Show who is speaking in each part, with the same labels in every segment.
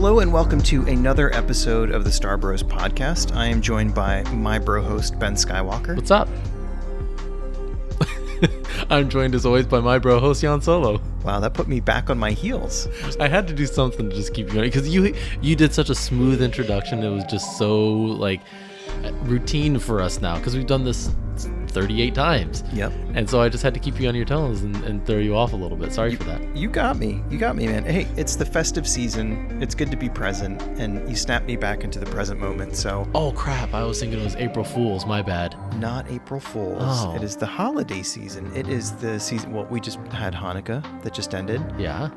Speaker 1: Hello and welcome to another episode of the Star Bros podcast. I am joined by my bro host, Ben Skywalker.
Speaker 2: What's up? I'm joined as always by my bro host, Jan Solo.
Speaker 1: Wow, that put me back on my heels.
Speaker 2: I had to do something to just keep you going because you did such a smooth introduction. It was just so like routine for us now because we've done this 38 times.
Speaker 1: Yep.
Speaker 2: And so I just had to keep you on your toes and throw you off a little bit. Sorry for that.
Speaker 1: You got me, man. Hey, it's the festive season. It's good to be present, and you snapped me back into the present moment. So.
Speaker 2: Oh crap! I was thinking it was April Fool's. My bad.
Speaker 1: Not April Fool's.
Speaker 2: Oh.
Speaker 1: It is the holiday season. It is the season. Well, we just had Hanukkah that just ended.
Speaker 2: Yeah.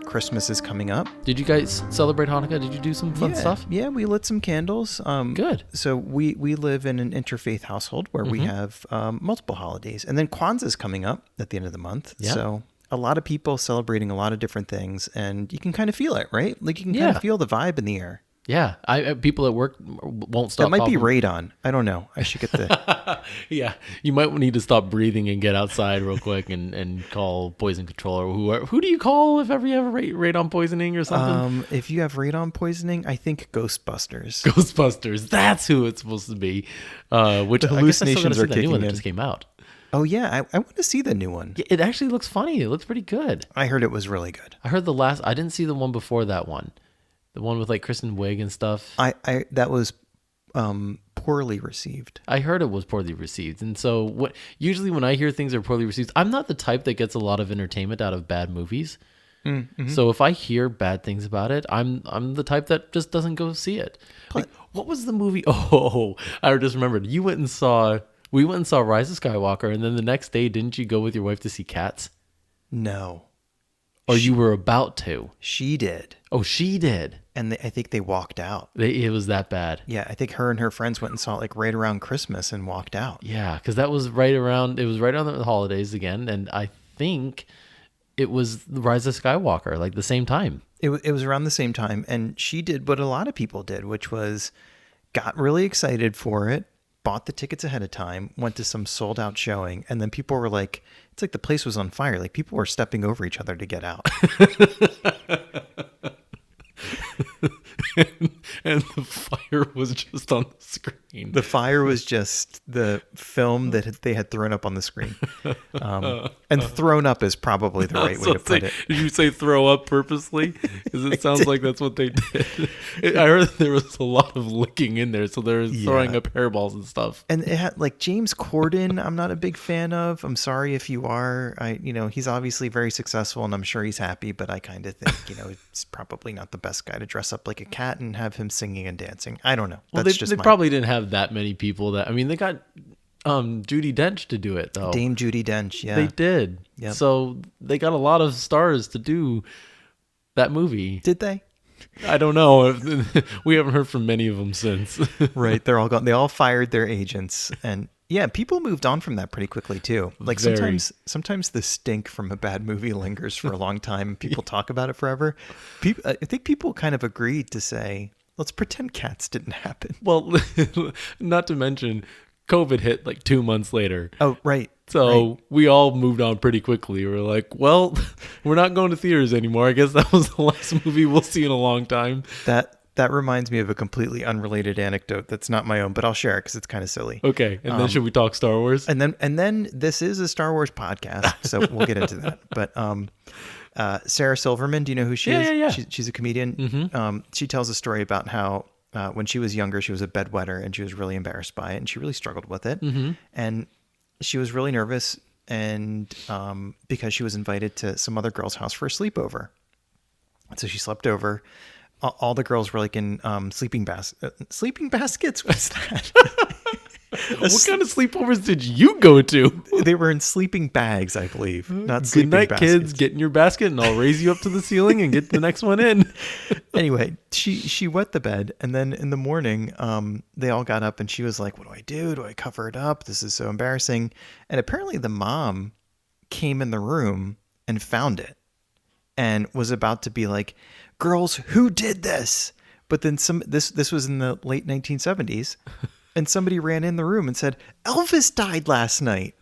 Speaker 1: Christmas is coming up.
Speaker 2: Did you guys celebrate Hanukkah? Did you do some fun stuff?
Speaker 1: Yeah, we lit some candles.
Speaker 2: Good.
Speaker 1: So we live in an interfaith household where we have multiple holidays, and then Kwanzaa's coming up at the end of the month.
Speaker 2: Yeah.
Speaker 1: So a lot of people celebrating a lot of different things, and you can kind of feel it, right? Like you can kind of feel the vibe in the air.
Speaker 2: Yeah, people at work won't stop.
Speaker 1: That might be radon. I don't know. I should get the.
Speaker 2: Yeah, you might need to stop breathing and get outside real quick and call poison control or who do you call if ever you have radon poisoning or something?
Speaker 1: If you have radon poisoning, I think Ghostbusters.
Speaker 2: Ghostbusters. That's who it's supposed to be. Which
Speaker 1: the hallucinations are
Speaker 2: the new one that
Speaker 1: in.
Speaker 2: just came out.
Speaker 1: Oh yeah, I want to see the new one.
Speaker 2: Yeah, it actually looks funny. It looks pretty good.
Speaker 1: I heard it was really good.
Speaker 2: I heard I didn't see the one before that one. The one with like Kristen Wiig and stuff.
Speaker 1: That was poorly received.
Speaker 2: I heard it was poorly received. And so usually when I hear things are poorly received, I'm not the type that gets a lot of entertainment out of bad movies. Mm-hmm. So if I hear bad things about it, I'm the type that just doesn't go see it. Like, what was the movie? Oh, I just remembered. We went and saw Rise of Skywalker, and then the next day, didn't you go with your wife to see Cats?
Speaker 1: No.
Speaker 2: Or you were about to.
Speaker 1: She did.
Speaker 2: Oh, she did.
Speaker 1: And I think they walked out.
Speaker 2: It was that bad.
Speaker 1: Yeah, I think her and her friends went and saw it like right around Christmas and walked out.
Speaker 2: Yeah, because that was right around the holidays again, and I think it was the Rise of Skywalker, like the same time.
Speaker 1: It was around the same time, and she did what a lot of people did, which was got really excited for it, bought the tickets ahead of time, went to some sold out showing, and then people were like, it's like the place was on fire. Like people were stepping over each other to get out.
Speaker 2: and the fire was just on the screen.
Speaker 1: The fire was just the film that they had thrown up on the screen. And thrown up is probably the right way to put it.
Speaker 2: Did you say throw up purposely? Because it sounds like that's what they did. I heard there was a lot of licking in there, so they were throwing up hairballs and stuff.
Speaker 1: And it had like James Corden, I'm not a big fan of. I'm sorry if you are. He's obviously very successful, and I'm sure he's happy, but I kind of think, he's probably not the best guy to dress up like a cat and have him singing and dancing. I don't know.
Speaker 2: Well, they probably didn't have that many people they got Judi Dench to do it though.
Speaker 1: Dame Judi Dench, yeah.
Speaker 2: They did. Yep. So they got a lot of stars to do that movie.
Speaker 1: Did they?
Speaker 2: I don't know. We haven't heard from many of them since.
Speaker 1: Right. They're all gone. They all fired their agents, and yeah, people moved on from that pretty quickly too. Like sometimes the stink from a bad movie lingers for a long time. People talk about it forever. I think people kind of agreed to say, let's pretend Cats didn't happen.
Speaker 2: Well, not to mention COVID hit like 2 months later.
Speaker 1: Oh, right.
Speaker 2: So we all moved on pretty quickly. We're like, well, we're not going to theaters anymore. I guess that was the last movie we'll see in a long time.
Speaker 1: That reminds me of a completely unrelated anecdote that's not my own, but I'll share it because it's kind of silly.
Speaker 2: Okay, and then should we talk Star Wars?
Speaker 1: And then this is a Star Wars podcast, so we'll get into that. But Sarah Silverman, do you know who she is?
Speaker 2: Yeah.
Speaker 1: She's a comedian. Mm-hmm. She tells a story about how when she was younger, she was a bedwetter and she was really embarrassed by it, and she really struggled with it. Mm-hmm. And she was really nervous, and because she was invited to some other girl's house for a sleepover. And so she slept over. All the girls were like in sleeping baskets. What's that?
Speaker 2: What kind of sleepovers did you go to?
Speaker 1: They were in sleeping bags, I believe. Not
Speaker 2: Good
Speaker 1: sleeping
Speaker 2: night,
Speaker 1: baskets.
Speaker 2: kids. Get in your basket, and I'll raise you up to the ceiling and get the next one in.
Speaker 1: Anyway, she wet the bed, and then in the morning, they all got up, and she was like, "What do I do? Do I cover it up? This is so embarrassing." And apparently, the mom came in the room and found it, and was about to be like, "Girls, who did this?" But then this was in the late 1970s. and somebody ran in the room and said, Elvis died last night.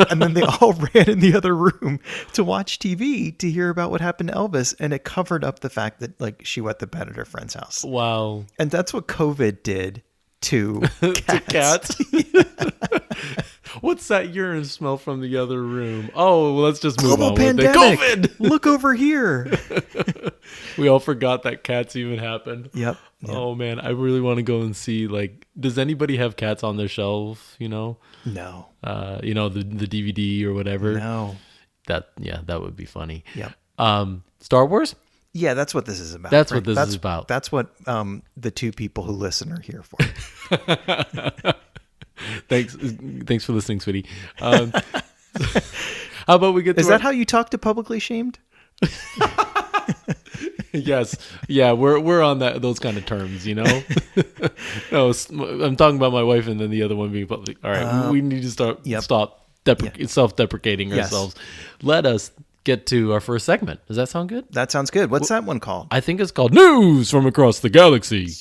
Speaker 1: And then they all ran in the other room to watch TV to hear about what happened to Elvis. And it covered up the fact that like she wet the bed at her friend's house.
Speaker 2: Wow.
Speaker 1: And that's what COVID did to
Speaker 2: To
Speaker 1: cats.
Speaker 2: cats. What's that urine smell from the other room? Oh, well, let's just move
Speaker 1: Global
Speaker 2: on
Speaker 1: pandemic.
Speaker 2: with it. COVID.
Speaker 1: Look over here.
Speaker 2: We all forgot that cats even happened.
Speaker 1: Yep.
Speaker 2: Oh man, I really want to go and see. Like, does anybody have cats on their shelf?
Speaker 1: No.
Speaker 2: The DVD or whatever.
Speaker 1: No.
Speaker 2: That would be funny.
Speaker 1: Yep.
Speaker 2: Star Wars.
Speaker 1: Yeah, that's what this is about.
Speaker 2: That's what this is about.
Speaker 1: That's what the two people who listen are here for.
Speaker 2: Thanks for listening, sweetie. How about we get to
Speaker 1: Is that how you talk to publicly shamed?
Speaker 2: Yes. Yeah, we're on those kind of terms, you know? No, I'm talking about my wife and then the other one being public. All right, we need to stop self-deprecating ourselves. Let us get to our first segment. Does that sound good?
Speaker 1: That sounds good. What's that one called?
Speaker 2: I think it's called News from Across the Galaxy.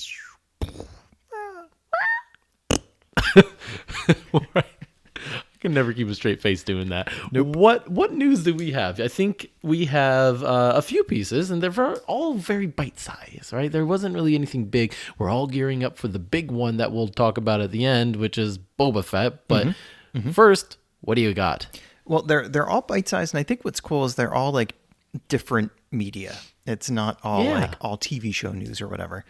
Speaker 2: Right. I can never keep a straight face doing that. Nope. What news do we have? I think we have a few pieces, and they're all very bite-sized, right? There wasn't really anything big. We're all gearing up for the big one that we'll talk about at the end, which is Boba Fett. But first, what do you got?
Speaker 1: Well, they're all bite-sized, and I think what's cool is they're all like different media. It's not all like all TV show news or whatever.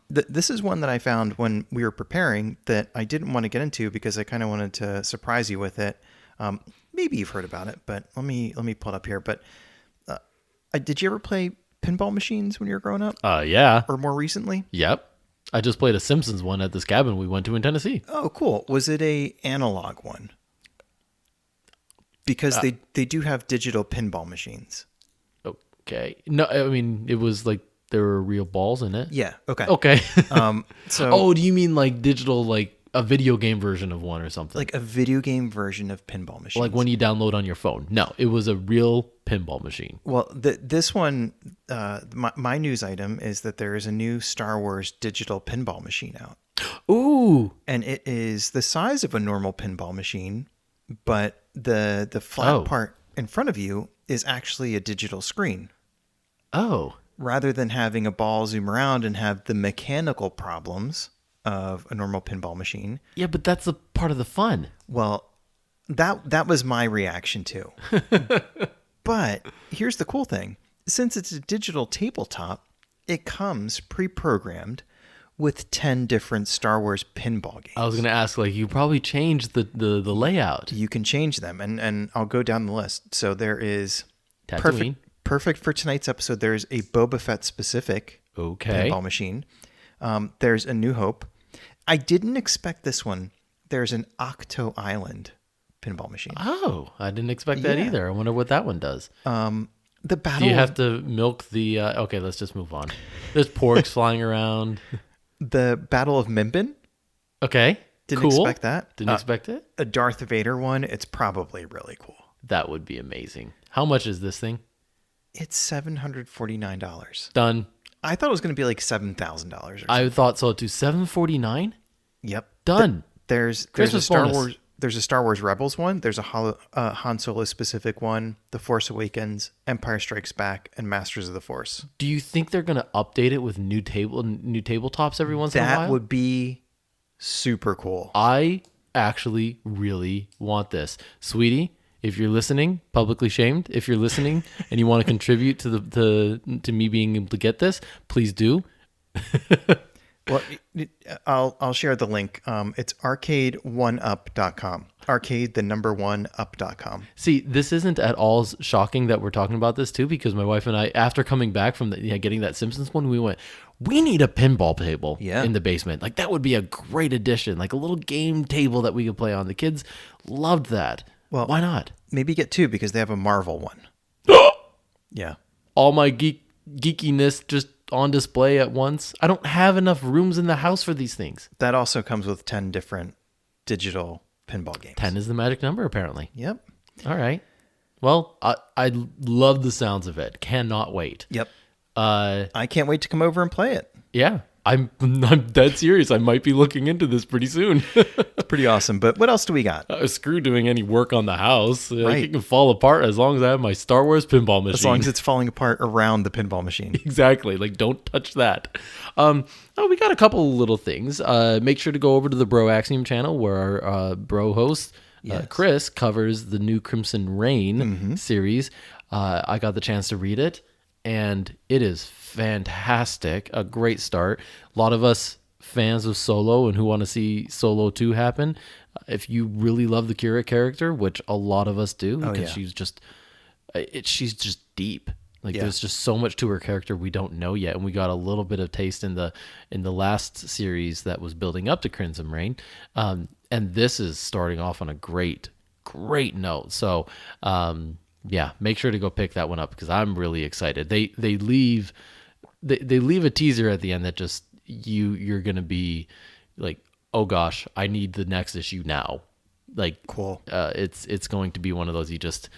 Speaker 1: This is one that I found when we were preparing that I didn't want to get into because I kind of wanted to surprise you with it. Maybe you've heard about it, but let me pull it up here. But did you ever play pinball machines when you were growing up?
Speaker 2: Yeah.
Speaker 1: Or more recently?
Speaker 2: Yep. I just played a Simpsons one at this cabin we went to in Tennessee.
Speaker 1: Oh, cool. Was it a analog one? Because they do have digital pinball machines.
Speaker 2: Okay. No, I mean, it was like there were real balls in it.
Speaker 1: Yeah. Okay.
Speaker 2: Okay.
Speaker 1: So
Speaker 2: do you mean like digital, like a video game version of one or something?
Speaker 1: like a video game version of pinball machines.
Speaker 2: Like when you download on your phone? No, it was a real pinball machine.
Speaker 1: Well, this one, my news item is that there is a new Star Wars digital pinball machine out.
Speaker 2: Ooh.
Speaker 1: And it is the size of a normal pinball machine, but the flat part in front of you is actually a digital screen.
Speaker 2: Oh.
Speaker 1: Rather than having a ball zoom around and have the mechanical problems of a normal pinball machine.
Speaker 2: Yeah, but that's a part of the fun.
Speaker 1: Well, that was my reaction too. But here's the cool thing. Since it's a digital tabletop, it comes pre-programmed with 10 different Star Wars pinball games.
Speaker 2: I was going to ask, like, you probably changed the layout.
Speaker 1: You can change them, and I'll go down the list. So there is
Speaker 2: Tatooine.
Speaker 1: Perfect for tonight's episode. There's a Boba Fett specific pinball machine. There's a New Hope. I didn't expect this one. There's an Octo Island pinball machine.
Speaker 2: Oh, I didn't expect that either. I wonder what that one does.
Speaker 1: The battle.
Speaker 2: Do you have to milk the? Okay, let's just move on. There's porks flying around.
Speaker 1: The Battle of Mimban.
Speaker 2: Okay,
Speaker 1: Didn't
Speaker 2: cool.
Speaker 1: expect that.
Speaker 2: Didn't expect it.
Speaker 1: A Darth Vader one. It's probably really cool.
Speaker 2: That would be amazing. How much is this thing?
Speaker 1: It's $749.
Speaker 2: Done.
Speaker 1: I thought it was going to be like $7,000.
Speaker 2: I thought so too. $749.
Speaker 1: Yep.
Speaker 2: Done.
Speaker 1: There's a Star Wars. There's a Star Wars Rebels one. There's a Han Solo specific one. The Force Awakens, Empire Strikes Back, and Masters of the Force.
Speaker 2: Do you think they're going to update it with new tabletops every once in a while?
Speaker 1: That would be super cool.
Speaker 2: I actually really want this, sweetie. If you're listening, publicly shamed, if you're listening and you want to contribute to me being able to get this, please do.
Speaker 1: Well, I'll share the link. It's arcade1up.com. Arcade, the number 1up.com.
Speaker 2: See, this isn't at all shocking that we're talking about this too, because my wife and I, after coming back from getting that Simpsons one, we went, we need a pinball table in the basement. Like that would be a great addition, like a little game table that we could play on. The kids loved that. Well, why not?
Speaker 1: Maybe get two because they have a Marvel one. Yeah.
Speaker 2: All my geekiness just on display at once. I don't have enough rooms in the house for these things.
Speaker 1: That also comes with 10 different digital pinball games.
Speaker 2: 10 is the magic number, apparently.
Speaker 1: Yep.
Speaker 2: All right. Well, I love the sounds of it. Cannot wait.
Speaker 1: Yep. I can't wait to come over and play it.
Speaker 2: Yeah. I'm dead serious. I might be looking into this pretty soon.
Speaker 1: It's pretty awesome. But what else do we got?
Speaker 2: Screw doing any work on the house. Like,
Speaker 1: Right.
Speaker 2: it can fall apart as long as I have my Star Wars pinball machine.
Speaker 1: As long as it's falling apart around the pinball machine.
Speaker 2: Exactly. Like, don't touch that. We got a couple of little things. Make sure to go over to the BROAXIUM channel where our bro host,
Speaker 1: Yes.
Speaker 2: Chris, covers the new Crimson Reign series. I got the chance to read it, and it is fantastic. A great start. A lot of us fans of Solo and who want to see Solo 2 happen, if you really love the Kira character, which a lot of us do, because she's just deep. Like, there's just so much to her character we don't know yet, and we got a little bit of taste in the last series that was building up to Crimson Reign, and this is starting off on a great note. So, make sure to go pick that one up because I'm really excited. They leave a teaser at the end that just you're gonna be like, oh gosh, I need the next issue now. Like,
Speaker 1: Cool.
Speaker 2: It's going to be one of those you just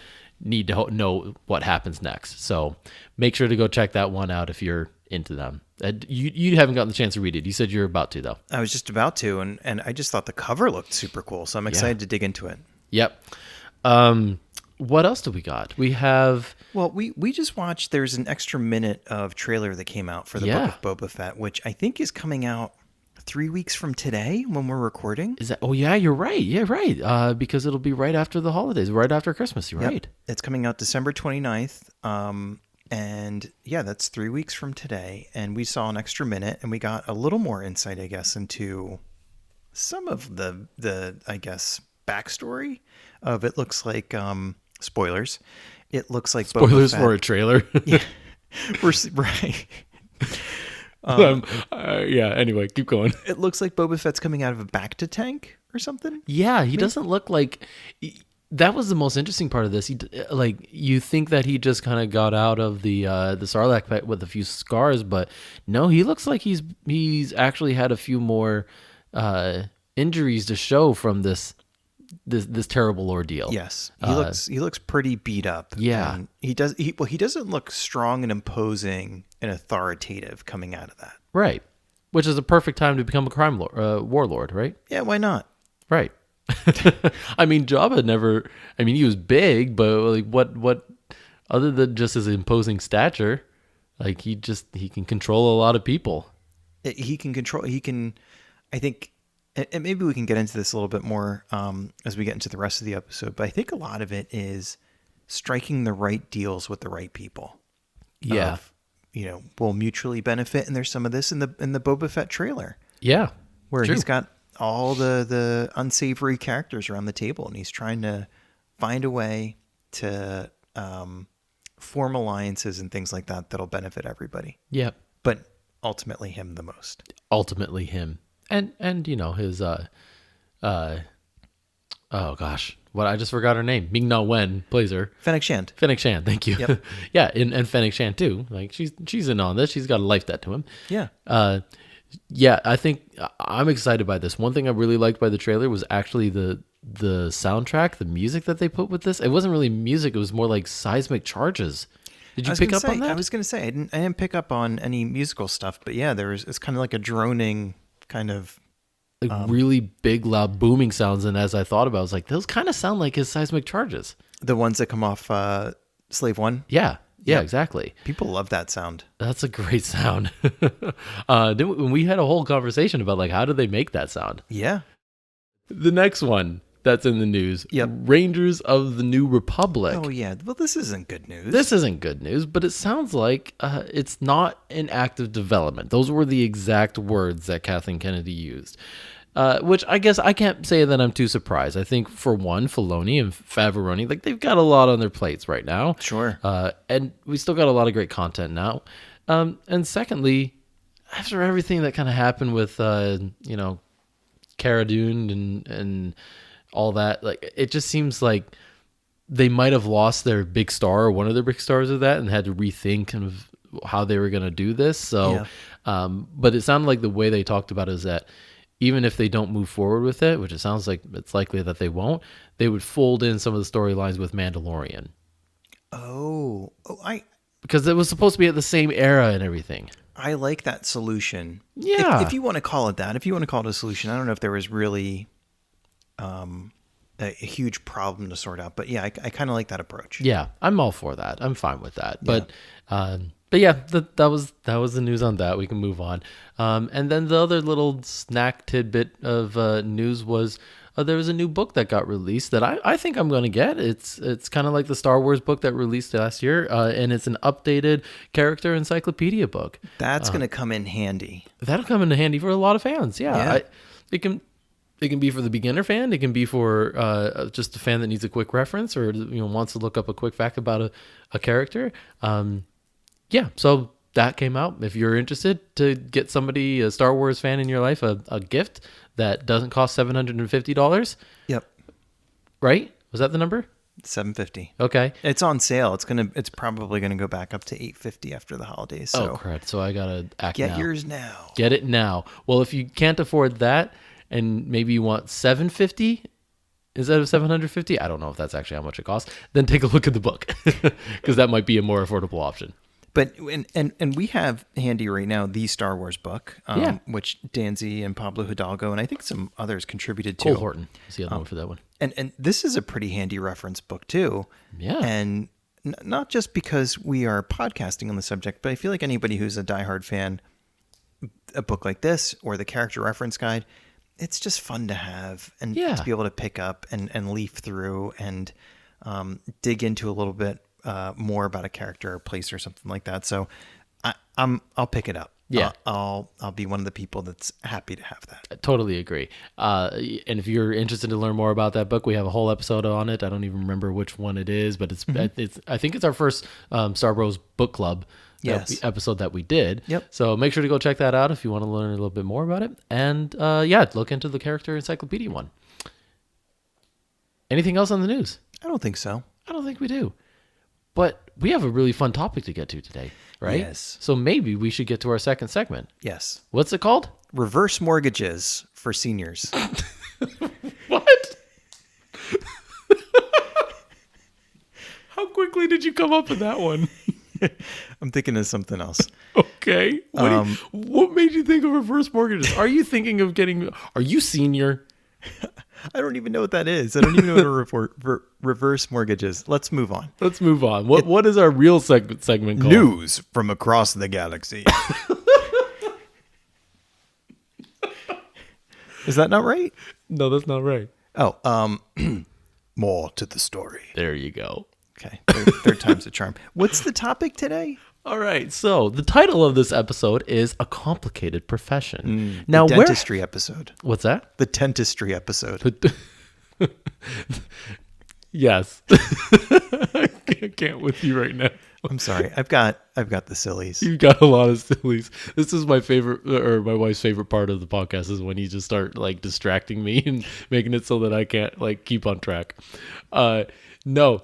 Speaker 2: need to know what happens next. So make sure to go check that one out if you're into them. You haven't gotten the chance to read it. You said you're about to, though.
Speaker 1: I was just about to, and I just thought the cover looked super cool, so I'm excited to dig into it.
Speaker 2: Yep. What else do we got? We have...
Speaker 1: Well, we just watched, there's an extra minute of trailer that came out for the Book of Boba Fett, which I think is coming out 3 weeks from today when we're recording.
Speaker 2: Is that? Oh yeah, you're right. Yeah, right. Because it'll be right after the holidays, right after Christmas. You're right.
Speaker 1: It's coming out December 29th. And yeah, that's 3 weeks from today. And we saw an extra minute and we got a little more insight, I guess, into some of the I guess, backstory of it. Looks like, spoilers. It looks like
Speaker 2: spoilers
Speaker 1: Boba Fett,
Speaker 2: for a trailer.
Speaker 1: Yeah. Right.
Speaker 2: Anyway, keep going.
Speaker 1: It looks like Boba Fett's coming out of a Bacta tank or something.
Speaker 2: Yeah, he doesn't look like... That was the most interesting part of this. You think that he just kind of got out of the Sarlacc pit with a few scars, but no, he looks like he's actually had a few more injuries to show from this terrible ordeal.
Speaker 1: Yes, he looks pretty beat up.
Speaker 2: Yeah,
Speaker 1: and he doesn't look strong and imposing and authoritative coming out of that.
Speaker 2: Right, which is a perfect time to become a warlord, right?
Speaker 1: Yeah, why not?
Speaker 2: Right. I mean, Jabba never. I mean, he was big, but like, what? Other than just his imposing stature, like he can control a lot of people.
Speaker 1: He can control. He can. I think, and maybe we can get into this a little bit more as we get into the rest of the episode. But I think a lot of it is striking the right deals with the right people.
Speaker 2: Yeah,
Speaker 1: will mutually benefit. And there's some of this in the Boba Fett trailer.
Speaker 2: Yeah,
Speaker 1: where
Speaker 2: true.
Speaker 1: He's got all the unsavory characters around the table, and he's trying to find a way to form alliances and things like that that'll benefit everybody.
Speaker 2: Yeah,
Speaker 1: but ultimately him the most.
Speaker 2: Ultimately him, and his oh gosh, what, I just forgot her name. Ming-Na Wen plays her.
Speaker 1: Fennec Shand.
Speaker 2: Fennec Shand, thank you.
Speaker 1: Yep.
Speaker 2: Yeah, and Fennec Shand too. Like she's in on this. She's got a life debt to him.
Speaker 1: Yeah.
Speaker 2: Yeah, I think I'm excited by this. One thing I really liked by the trailer was actually the soundtrack, the music that they put with this. It wasn't really music; it was more like seismic charges. Did you pick up on that?
Speaker 1: I was going to say I didn't pick up on any musical stuff, but yeah, it's kind of like a droning kind of
Speaker 2: like really big, loud, booming sounds. And as I thought about it, I was like, those kind of sound like his seismic charges.
Speaker 1: The ones that come off Slave 1?
Speaker 2: Yeah. Yeah, exactly.
Speaker 1: People love that sound.
Speaker 2: That's a great sound. We had a whole conversation about like, how do they make that sound?
Speaker 1: Yeah.
Speaker 2: The next one that's in the news.
Speaker 1: Yep.
Speaker 2: Rangers of the New Republic.
Speaker 1: Oh yeah. Well, this isn't good news.
Speaker 2: This isn't good news, but it sounds like it's not in active development. Those were the exact words that Kathleen Kennedy used. Which I guess I can't say that I'm too surprised. I think for one, Filoni and Favaroni, like they've got a lot on their plates right now.
Speaker 1: Sure.
Speaker 2: And we still got a lot of great content now. And secondly, after everything that kind of happened with, Cara Dune and all that, like it just seems like they might have lost their big star or one of their big stars of that and had to rethink kind of how they were going to do this. So, but it sounded like the way they talked about it is that even if they don't move forward with it, which it sounds like it's likely that they won't, they would fold in some of the storylines with Mandalorian.
Speaker 1: Because
Speaker 2: it was supposed to be at the same era and everything.
Speaker 1: I like that solution.
Speaker 2: Yeah.
Speaker 1: If you want to call it that, if you want to call it a solution, I don't know if there was really a huge problem to sort out, but yeah, I kind of like that approach.
Speaker 2: Yeah, I'm all for that. I'm fine with that. But yeah, that was the news on that. We can move on. And then the other little snack tidbit of news was there was a new book that got released that I think I'm going to get. It's kind of like the Star Wars book that released last year, and it's an updated character encyclopedia book.
Speaker 1: That's going to come in handy.
Speaker 2: That'll come in handy for a lot of fans. Yeah. It can be for the beginner fan. It can be for just a fan that needs a quick reference or wants to look up a quick fact about a character. Yeah, so that came out. If you're interested to get somebody, a Star Wars fan in your life, a gift that doesn't cost $750.
Speaker 1: Yep.
Speaker 2: Right? Was that the number?
Speaker 1: $750.
Speaker 2: Okay.
Speaker 1: It's on sale. It's probably gonna go back up to $850 after the holidays. So
Speaker 2: Oh, crap. So I got to act now.
Speaker 1: get yours now.
Speaker 2: Get it now. Well, if you can't afford that and maybe you want $750 instead of $750, I don't know if that's actually how much it costs, then take a look at the book because that might be a more affordable option.
Speaker 1: But and we have handy right now the Star Wars book,
Speaker 2: Yeah.
Speaker 1: which Danzy and Pablo Hidalgo and I think some others contributed to.
Speaker 2: Cole Horton is the other one for that one.
Speaker 1: And this is a pretty handy reference book too.
Speaker 2: Yeah.
Speaker 1: And not just because we are podcasting on the subject, but I feel like anybody who's a diehard fan, a book like this or the character reference guide, it's just fun to have and
Speaker 2: Yeah.
Speaker 1: to be able to pick up and leaf through and dig into a little bit more about a character or place or something like that. So I'll pick it up.
Speaker 2: Yeah.
Speaker 1: I'll be one of the people that's happy to have that.
Speaker 2: I totally agree. And if you're interested to learn more about that book, we have a whole episode on it. I don't even remember which one it is, but it's I think it's our first Star Bros book club episode that we did.
Speaker 1: Yep.
Speaker 2: So make sure to go check that out if you want to learn a little bit more about it. And yeah, look into the character encyclopedia one. Anything else on the news?
Speaker 1: I don't think so.
Speaker 2: I don't think we do. But we have a really fun topic to get to today, right?
Speaker 1: Yes.
Speaker 2: So maybe we should get to our second segment.
Speaker 1: Yes.
Speaker 2: What's it called?
Speaker 1: Reverse mortgages for seniors.
Speaker 2: What? How quickly did you come up with that one?
Speaker 1: I'm thinking of something else.
Speaker 2: Okay. What made you think of reverse mortgages? Are you thinking of are you senior?
Speaker 1: I don't even know what that is. I don't even know what a reverse mortgage is. Let's move on.
Speaker 2: Let's move on. What is our real segment called?
Speaker 1: News from across the galaxy. Is that not right?
Speaker 2: No, that's not right.
Speaker 1: Oh, more to the story.
Speaker 2: There you go.
Speaker 1: Okay, third time's a charm. What's the topic today?
Speaker 2: All right. So the title of this episode is A Complicated Profession. Now,
Speaker 1: the dentistry episode.
Speaker 2: What's that?
Speaker 1: The dentistry episode.
Speaker 2: Yes. I can't with you right now.
Speaker 1: I'm sorry. I've got the sillies.
Speaker 2: You've got a lot of sillies. This is my favorite, or my wife's favorite part of the podcast is when you just start like distracting me and making it so that I can't like keep on track. No,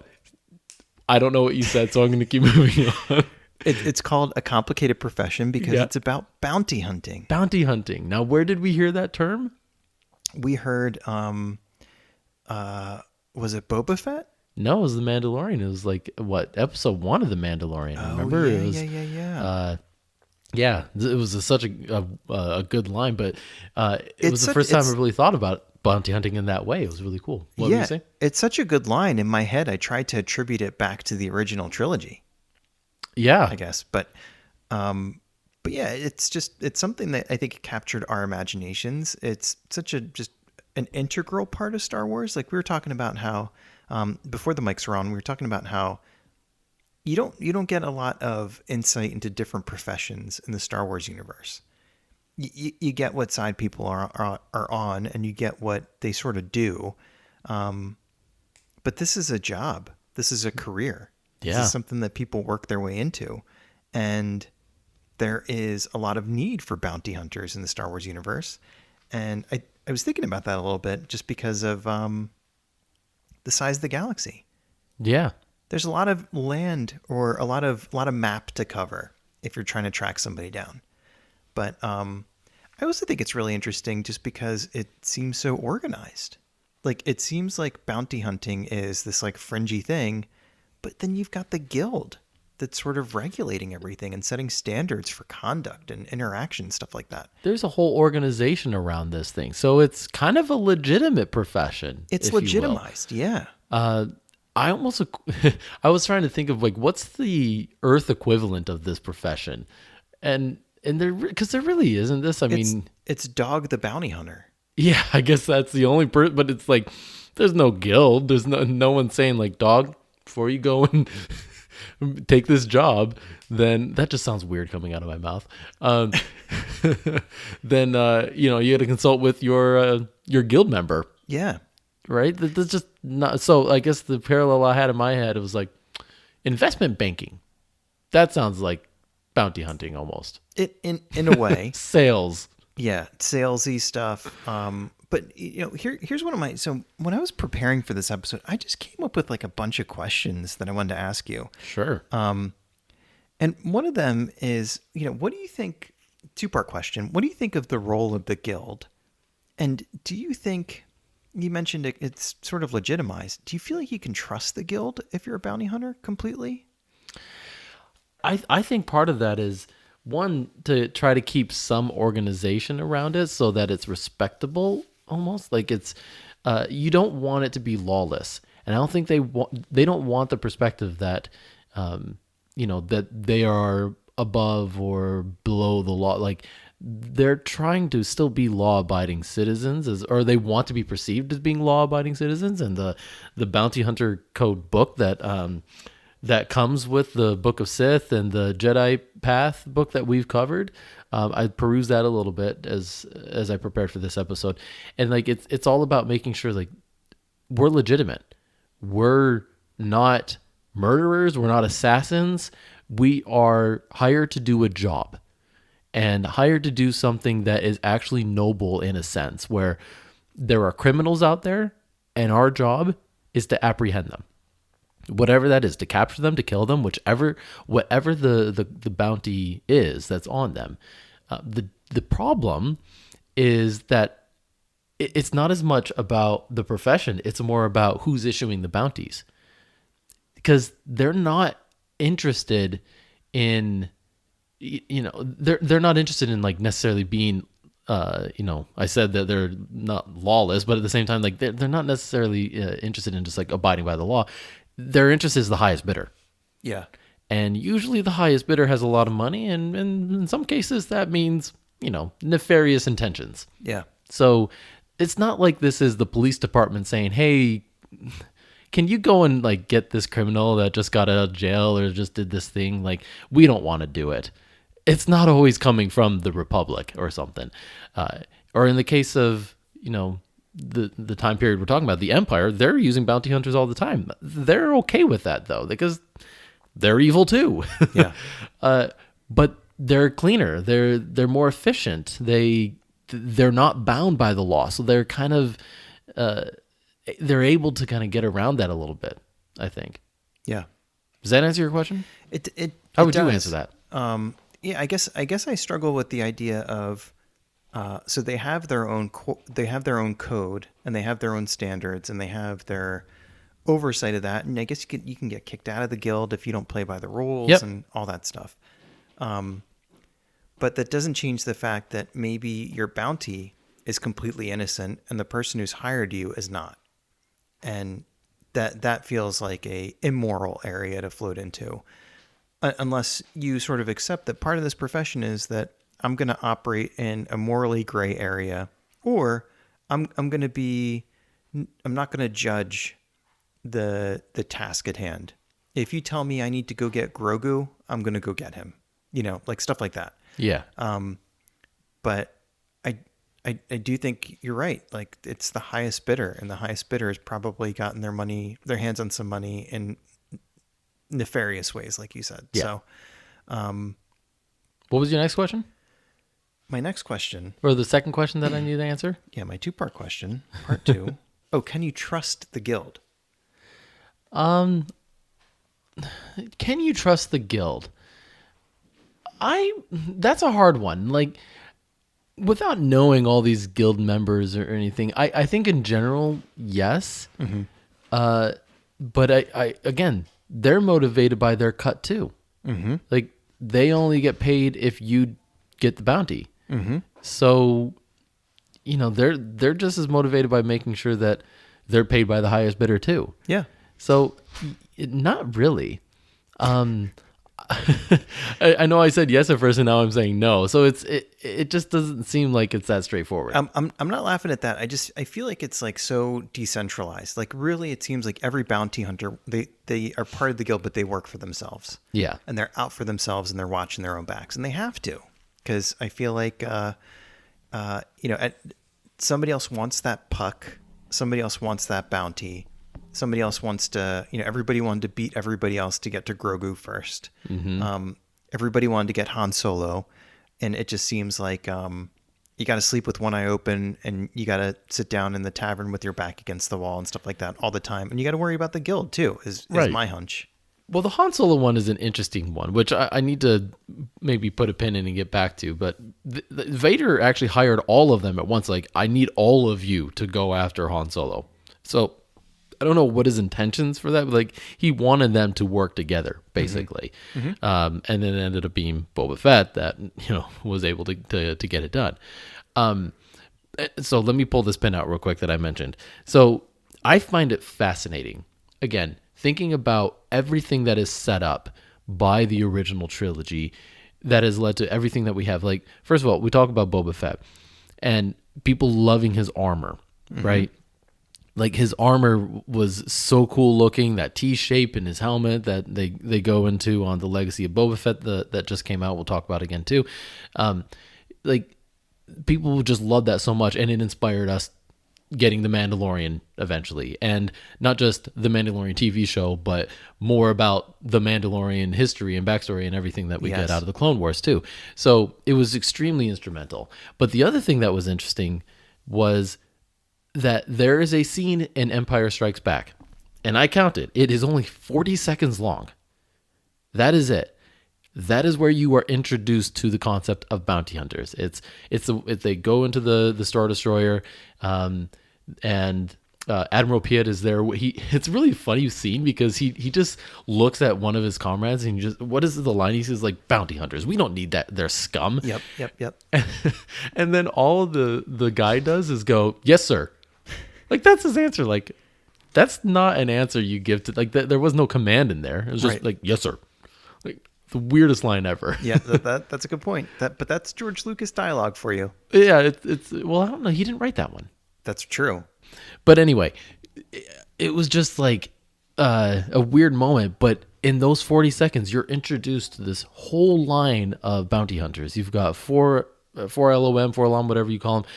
Speaker 2: I don't know what you said, so I'm going to keep moving on.
Speaker 1: It's called A Complicated Profession because it's about bounty hunting.
Speaker 2: Bounty hunting. Now, where did we hear that term?
Speaker 1: We heard, was it Boba Fett?
Speaker 2: No, it was The Mandalorian. It was like, episode 1 of The Mandalorian. Remember?
Speaker 1: Yeah,
Speaker 2: It was, yeah, it was such a good line, but it was the first time I really thought about bounty hunting in that way. It was really cool. What were you saying?
Speaker 1: It's such a good line. In my head, I tried to attribute it back to the original trilogy.
Speaker 2: Yeah,
Speaker 1: I guess, but yeah, it's something that I think captured our imaginations. It's such just an integral part of Star Wars. Like we were talking about how before the mics were on, we were talking about how you don't get a lot of insight into different professions in the Star Wars universe. You get what side people are on, and you get what they sort of do. But this is a job. This is a career.
Speaker 2: Yeah.
Speaker 1: This is something that people work their way into. And there is a lot of need for bounty hunters in the Star Wars universe. And I was thinking about that a little bit just because of the size of the galaxy.
Speaker 2: Yeah.
Speaker 1: There's a lot of land or a lot of map to cover if you're trying to track somebody down. But I also think it's really interesting just because it seems so organized. Like it seems like bounty hunting is this like fringy thing, but then you've got the guild that's sort of regulating everything and setting standards for conduct and interaction, stuff like that.
Speaker 2: There's a whole organization around this thing. So it's kind of a legitimate profession.
Speaker 1: It's
Speaker 2: if you will.
Speaker 1: legitimized, yeah.
Speaker 2: I almost, I was trying to think of like, what's the Earth equivalent of this profession? And there, because there really isn't this. I mean,
Speaker 1: it's Dog the Bounty Hunter.
Speaker 2: Yeah, I guess that's the only person, but it's like, there's no guild. There's no one saying like, dog, before you go and take this job, then that just sounds weird coming out of my mouth. Then, you got to consult with your guild member.
Speaker 1: Yeah.
Speaker 2: Right. That's just not, so I guess the parallel I had in my head, it was like investment banking. That sounds like bounty hunting almost.
Speaker 1: In a way.
Speaker 2: Sales.
Speaker 1: Yeah. Salesy stuff. But here's one of my, so when I was preparing for this episode, I just came up with like a bunch of questions that I wanted to ask you.
Speaker 2: Sure.
Speaker 1: And one of them is, what do you think, two-part question, what do you think of the role of the guild? And do you think, you mentioned it's sort of legitimized, do you feel like you can trust the guild if you're a bounty hunter completely?
Speaker 2: I think part of that is, one, to try to keep some organization around it so that it's respectable almost. Like it's, you don't want it to be lawless. And I don't think they don't want the perspective that, that they are above or below the law. Like they're trying to still be law-abiding citizens, or they want to be perceived as being law-abiding citizens. And the Bounty Hunter Code book that comes with the Book of Sith and the Jedi Path book that we've covered, I perused that a little bit as I prepared for this episode, and like it's all about making sure like we're legitimate. We're not murderers. We're not assassins. We are hired to do a job, and hired to do something that is actually noble in a sense, where there are criminals out there, and our job is to apprehend them. Whatever that is, to capture them, to kill them, whatever the bounty is that's on them. The problem is that it's not as much about the profession; it's more about who's issuing the bounties, because they're not interested in, they're not interested in like necessarily being. I said that they're not lawless, but at the same time, like they're not necessarily interested in just like abiding by the law. Their interest is the highest bidder.
Speaker 1: Yeah.
Speaker 2: And usually the highest bidder has a lot of money, and in some cases that means, nefarious intentions.
Speaker 1: Yeah.
Speaker 2: So it's not like this is the police department saying, hey, can you go and like get this criminal that just got out of jail or just did this thing? Like, we don't want to do it. It's not always coming from the Republic or something. Or in the case of, the time period we're talking about, the Empire, they're using bounty hunters all the time. They're okay with that though, because they're evil too.
Speaker 1: Yeah.
Speaker 2: But they're cleaner. They're more efficient. They're not bound by the law, so they're kind of they're able to kind of get around that a little bit, I think.
Speaker 1: Yeah.
Speaker 2: Does that answer your question?
Speaker 1: How
Speaker 2: would you answer that?
Speaker 1: Yeah, I guess I struggle with the idea of. So they have their own code, and they have their own standards, and they have their oversight of that. And I guess you can get kicked out of the guild if you don't play by the rules. Yep. And all that stuff. But that doesn't change the fact that maybe your bounty is completely innocent and the person who's hired you is not. And that feels like a immoral area to float into, unless you sort of accept that part of this profession is that I'm going to operate in a morally gray area, or I'm not going to judge the task at hand. If you tell me I need to go get Grogu, I'm going to go get him, like stuff like that.
Speaker 2: Yeah.
Speaker 1: But I do think you're right. Like it's the highest bidder, and the highest bidder has probably gotten their hands on some money in nefarious ways, like you said.
Speaker 2: Yeah.
Speaker 1: So,
Speaker 2: what was your next question?
Speaker 1: My next question,
Speaker 2: or the second question that I need to answer?
Speaker 1: Yeah, my 2-part question, part 2. Oh, can you trust the guild?
Speaker 2: Can you trust the guild? That's a hard one. Like, without knowing all these guild members or anything, I think in general, yes. Mm-hmm. But I again, they're motivated by their cut too. Like they only get paid if you get the bounty. So, they're just as motivated by making sure that they're paid by the highest bidder too.
Speaker 1: Yeah.
Speaker 2: So, not really. I know I said yes at first, and now I'm saying no. So it just doesn't seem like it's that straightforward.
Speaker 1: I'm not laughing at that. I feel like it's like so decentralized. Like really, it seems like every bounty hunter they are part of the guild, but they work for themselves.
Speaker 2: Yeah,
Speaker 1: and they're out for themselves, and they're watching their own backs, and they have to, because I feel like somebody else wants that puck, somebody else wants that bounty. Somebody else wants to, everybody wanted to beat everybody else to get to Grogu first. Everybody wanted to get Han Solo. And it just seems like you got to sleep with one eye open, and you got to sit down in the tavern with your back against the wall and stuff like that all the time. And you got to worry about the guild too, is my hunch.
Speaker 2: Well, the Han Solo one is an interesting one, which I need to maybe put a pin in and get back to. But Vader actually hired all of them at once. Like, I need all of you to go after Han Solo. So I don't know what his intentions for that, but like he wanted them to work together, basically. And then it ended up being Boba Fett that, was able to get it done. So let me pull this pin out real quick that I mentioned. So I find it fascinating, again, thinking about everything that is set up by the original trilogy that has led to everything that we have. Like, first of all, we talk about Boba Fett and people loving his armor, right? Like his armor was so cool looking, that T-shape in his helmet that they go into on the Legacy of Boba Fett that just came out. We'll talk about again too. Like people just loved that so much, and it inspired us getting The Mandalorian eventually. And not just The Mandalorian TV show, but more about The Mandalorian history and backstory and everything that we get out of the Clone Wars too. So it was extremely instrumental. But the other thing that was interesting was that there is a scene in Empire Strikes Back, and I counted. It is only 40 seconds long. That is it. That is where you are introduced to the concept of bounty hunters. They go into the Star Destroyer, and Admiral Piet is there. It's a really funny scene because he just looks at one of his comrades and what is the line? He says like, bounty hunters. We don't need that. They're scum.
Speaker 1: Yep.
Speaker 2: And then all the guy does is go, yes, sir. Like that's his answer. Like that's not an answer you give to like there was no command in there. It was just like, yes, sir. Like the weirdest line ever.
Speaker 1: Yeah, that's a good point. But that's George Lucas dialogue for you.
Speaker 2: Yeah, it's well, I don't know. He didn't write that one.
Speaker 1: That's true.
Speaker 2: But anyway, it was just like a weird moment. But in those 40 seconds, you're introduced to this whole line of bounty hunters. You've got four LOM, whatever you call them.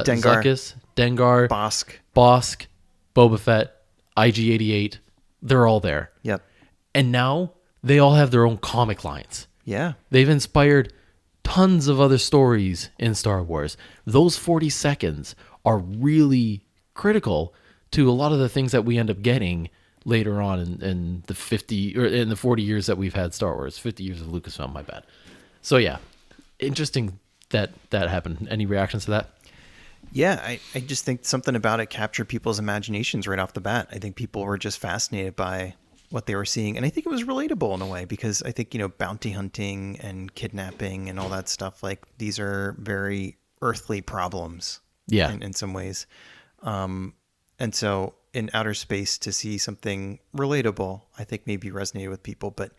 Speaker 1: Dengar.
Speaker 2: Zuckuss, Dengar. Bosk, Boba Fett, IG-88. They're all there.
Speaker 1: Yep.
Speaker 2: And now they all have their own comic lines.
Speaker 1: Yeah.
Speaker 2: They've inspired tons of other stories in Star Wars. Those 40 seconds are really critical to a lot of the things that we end up getting later on in the 50 or in the 40 years that we've had Star Wars. 50 years of Lucasfilm, my bad. So yeah, interesting that happened. Any reactions to that?
Speaker 1: Yeah, I just think something about it captured people's imaginations right off the bat. I think people were just fascinated by what they were seeing. And I think it was relatable in a way because I think, bounty hunting and kidnapping and all that stuff, like these are very earthly problems.
Speaker 2: Yeah.
Speaker 1: In some ways. And so in outer space to see something relatable, I think maybe resonated with people, but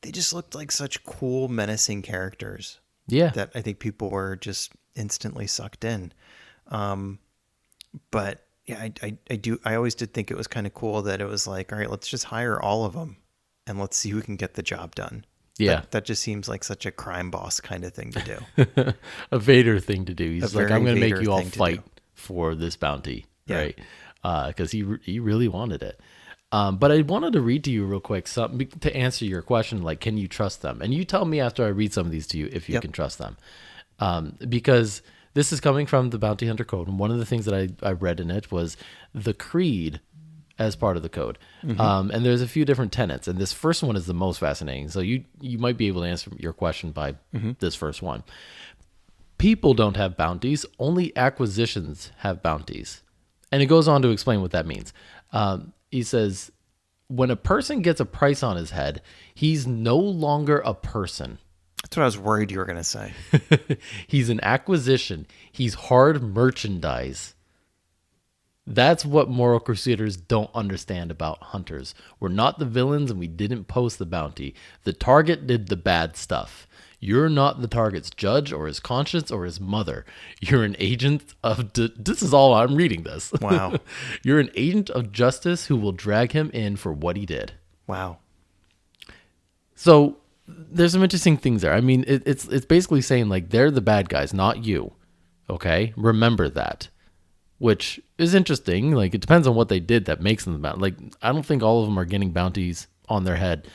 Speaker 1: they just looked like such cool, menacing characters.
Speaker 2: Yeah.
Speaker 1: That I think people were just instantly sucked in. But yeah, I always did think it was kind of cool that it was like, all right, let's just hire all of them and let's see who can get the job done.
Speaker 2: Yeah.
Speaker 1: That just seems like such a crime boss kind of thing to do.
Speaker 2: A Vader thing to do. He's like, I'm going to make you all
Speaker 1: thing to
Speaker 2: fight
Speaker 1: do.
Speaker 2: for this bounty.
Speaker 1: Yeah.
Speaker 2: Right. Because he really wanted it. But I wanted to read to you real quick something to answer your question, like, can you trust them? And you tell me after I read some of these to you if you can trust them. Because this is coming from the Bounty Hunter Code. And one of the things that I read in it was the creed as part of the code. And there's a few different tenets. And this first one is the most fascinating. So you might be able to answer your question by this first one. People don't have bounties. Only acquisitions have bounties. And it goes on to explain what that means. He says, when a person gets a price on his head, he's no longer a person.
Speaker 1: That's what I was worried you were going to say.
Speaker 2: He's an acquisition. He's hard merchandise. That's what moral crusaders don't understand about hunters. We're not the villains and we didn't post the bounty. The target did the bad stuff. You're not the target's judge or his conscience or his mother. You're an agent of... This is all I'm reading this.
Speaker 1: Wow.
Speaker 2: You're an agent of justice who will drag him in for what he did.
Speaker 1: Wow.
Speaker 2: So there's some interesting things there. I mean, it's basically saying like they're the bad guys, not you. Okay? Remember that. Which is interesting. Like, it depends on what they did that makes them the bounty. Like, I don't think all of them are getting bounties on their head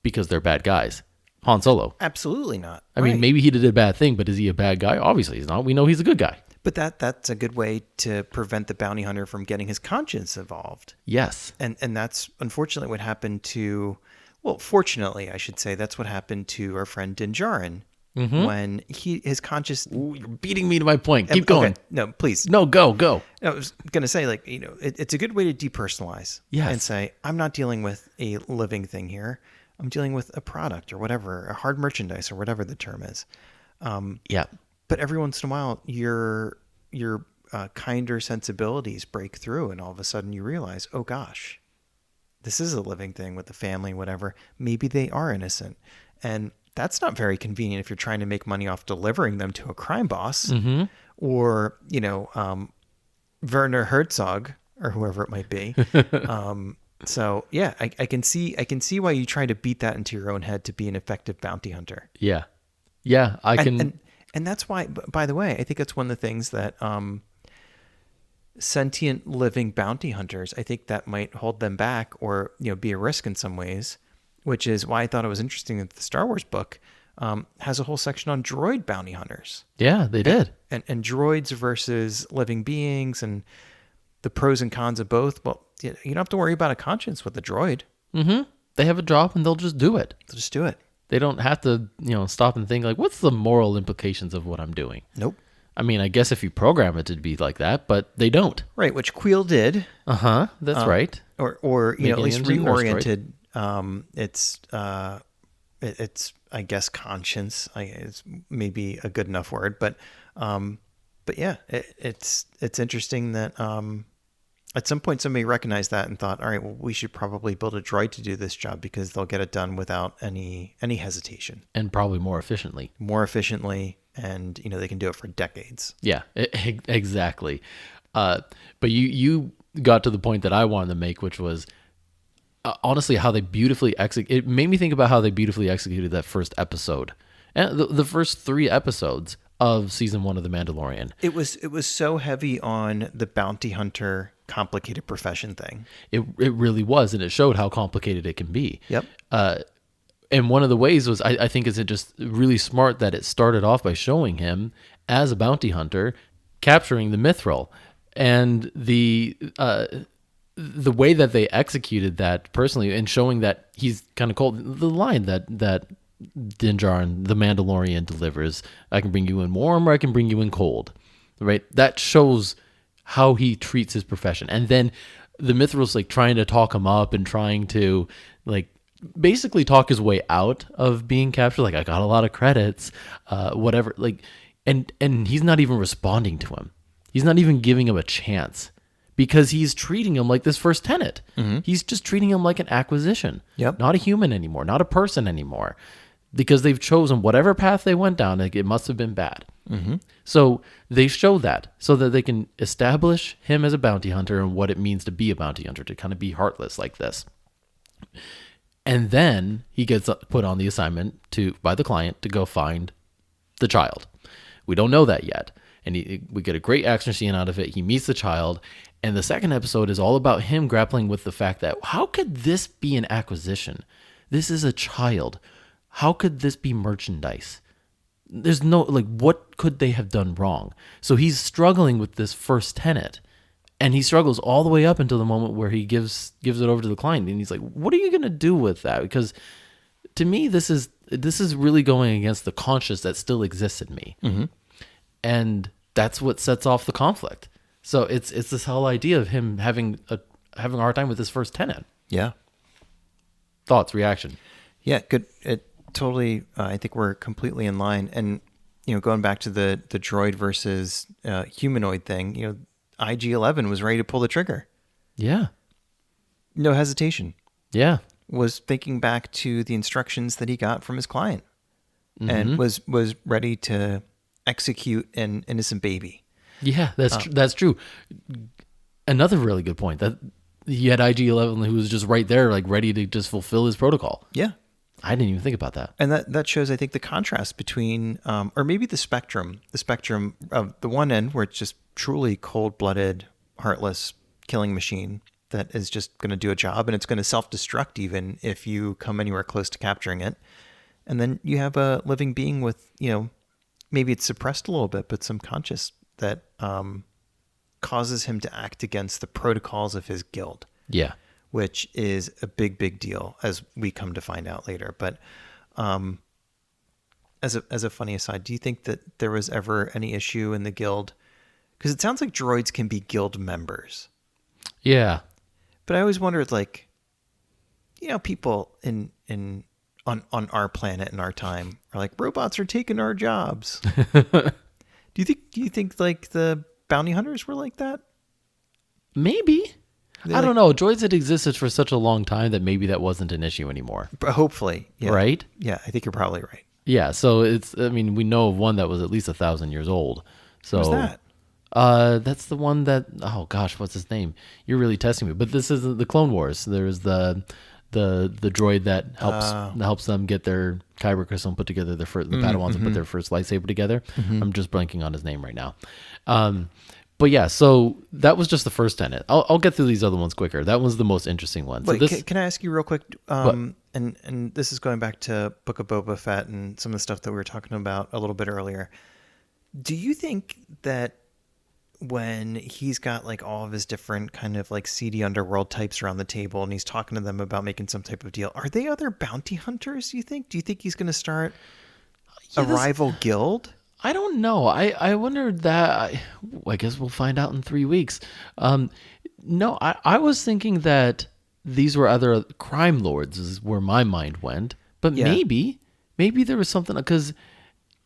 Speaker 2: because they're bad guys. Han Solo.
Speaker 1: Absolutely not.
Speaker 2: I mean, maybe he did a bad thing, but is he a bad guy? Obviously he's not. We know he's a good guy.
Speaker 1: But that's a good way to prevent the bounty hunter from getting his conscience involved.
Speaker 2: Yes.
Speaker 1: And that's unfortunately what happened to... Well, fortunately, I should say, that's what happened to our friend Din Djarin. When his conscience...
Speaker 2: Ooh, you're beating me to my point. Keep going.
Speaker 1: Okay. No, please.
Speaker 2: No, go.
Speaker 1: I was going to say, like, it's a good way to depersonalize.
Speaker 2: Yes.
Speaker 1: And say, I'm not dealing with a living thing here. I'm dealing with a product or whatever, a hard merchandise or whatever the term is.
Speaker 2: Yeah.
Speaker 1: But every once in a while, your kinder sensibilities break through, and all of a sudden you realize, oh gosh, this is a living thing with the family, whatever. Maybe they are innocent. And that's not very convenient if you're trying to make money off delivering them to a crime boss or, Werner Herzog or whoever it might be. So yeah, I can see why you try to beat that into your own head to be an effective bounty hunter.
Speaker 2: Yeah. Yeah.
Speaker 1: And that's why, by the way, I think that's one of the things that, sentient living bounty hunters, I think that might hold them back or, be a risk in some ways, which is why I thought it was interesting that the Star Wars book has a whole section on droid bounty hunters.
Speaker 2: Yeah, they did.
Speaker 1: And droids versus living beings and the pros and cons of both. Well, you don't have to worry about a conscience with a droid.
Speaker 2: Mm-hmm. They have a job and they'll just do it.
Speaker 1: They'll just do it.
Speaker 2: They don't have to, stop and think like, what's the moral implications of what I'm doing?
Speaker 1: Nope.
Speaker 2: I mean, I guess if you program it to be like that, but they don't.
Speaker 1: Right, which Queel did.
Speaker 2: Uh-huh, that's right.
Speaker 1: Or at least reoriented. It's I guess conscience. It's maybe a good enough word, but yeah, it's interesting that at some point somebody recognized that and thought, all right, well, we should probably build a droid to do this job because they'll get it done without any hesitation
Speaker 2: and probably more efficiently.
Speaker 1: And they can do it for decades.
Speaker 2: Yeah, exactly. But you got to the point that I wanted to make, which was honestly how they beautifully it made me think about how they beautifully executed that first episode and the first 3 episodes of season 1 of The Mandalorian.
Speaker 1: It was so heavy on the bounty hunter complicated profession thing.
Speaker 2: It really was, and it showed how complicated it can be.
Speaker 1: Yep.
Speaker 2: And one of the ways was, I think, is it just really smart that it started off by showing him as a bounty hunter capturing the Mithril, and the way that they executed that personally, and showing that he's kind of cold. The line that Din Djarin, the Mandalorian, delivers: "I can bring you in warm, or I can bring you in cold." Right? That shows how he treats his profession, and then the Mithril's like trying to talk him up and trying to like basically talk his way out of being captured. Like, I got a lot of credits, whatever. Like, and he's not even responding to him. He's not even giving him a chance because he's treating him like this first tenant. Mm-hmm. He's just treating him like an acquisition.
Speaker 1: Yep.
Speaker 2: Not a human anymore, not a person anymore, because they've chosen whatever path they went down. Like, it must have been bad. Mm-hmm. So they show that so that they can establish him as a bounty hunter and what it means to be a bounty hunter, to kind of be heartless like this. And then he gets put on the assignment by the client to go find the child. We don't know that yet. And we get a great action scene out of it. He meets the child. And the second episode is all about him grappling with the fact that, how could this be an acquisition? This is a child. How could this be merchandise? There's no, what could they have done wrong? So he's struggling with this first tenet. And he struggles all the way up until the moment where he gives it over to the client, and he's like, "What are you going to do with that?" Because to me, this is really going against the conscience that still exists in me, mm-hmm. and that's what sets off the conflict. So it's this whole idea of him having a hard time with his first tenet.
Speaker 1: Yeah,
Speaker 2: Thoughts, reaction?
Speaker 1: Yeah, good. It totally. I think we're completely in line. And going back to the droid versus humanoid thing, IG-11 was ready to pull the trigger.
Speaker 2: Yeah.
Speaker 1: No hesitation.
Speaker 2: Yeah.
Speaker 1: Was thinking back to the instructions that he got from his client, and
Speaker 2: Mm-hmm.
Speaker 1: was ready to execute an innocent baby.
Speaker 2: Yeah, that's true. Another really good point that he had IG-11 who was just right there, like ready to just fulfill his protocol.
Speaker 1: Yeah.
Speaker 2: I didn't even think about that.
Speaker 1: And that shows, I think, the contrast between, or maybe the spectrum of the one end where it's just truly cold-blooded, heartless killing machine that is just going to do a job, and it's going to self-destruct even if you come anywhere close to capturing it. And then you have a living being with, maybe it's suppressed a little bit, but some conscious that causes him to act against the protocols of his guild.
Speaker 2: Yeah.
Speaker 1: Which is a big, big deal, as we come to find out later. But as a funny aside, do you think that there was ever any issue in the guild? Because it sounds like droids can be guild members.
Speaker 2: Yeah.
Speaker 1: But I always wondered, like, people on our planet in our time are like, robots are taking our jobs. Do you think like the bounty hunters were like that?
Speaker 2: Maybe.
Speaker 1: They're
Speaker 2: I don't
Speaker 1: like-
Speaker 2: know. Droids had existed for such a long time that maybe that wasn't an issue anymore.
Speaker 1: But hopefully, yeah.
Speaker 2: Right?
Speaker 1: Yeah, I think you're probably right.
Speaker 2: Yeah. So we know of one that was at least 1,000 years old. So
Speaker 1: Who's that?
Speaker 2: That's the one that, oh gosh, what's his name? You're really testing me. But this is the Clone Wars. There's the droid that helps them get their kyber crystal and put together the Padawans and put their first lightsaber together. I'm just blanking on his name right now. But yeah, so that was just the first tenet. I'll get through these other ones quicker. That was the most interesting one.
Speaker 1: Wait,
Speaker 2: So this,
Speaker 1: can I ask you real quick? And this is going back to Book of Boba Fett and some of the stuff that we were talking about a little bit earlier. Do you think that when he's got like all of his different kind of like seedy underworld types around the table and he's talking to them about making some type of deal, are they other bounty hunters, you think? Do you think he's going to start a rival guild?
Speaker 2: I don't know. I wondered that. I guess we'll find out in 3 weeks. No, I was thinking that these were other crime lords is where my mind went. But
Speaker 1: Yeah.
Speaker 2: maybe there was something, because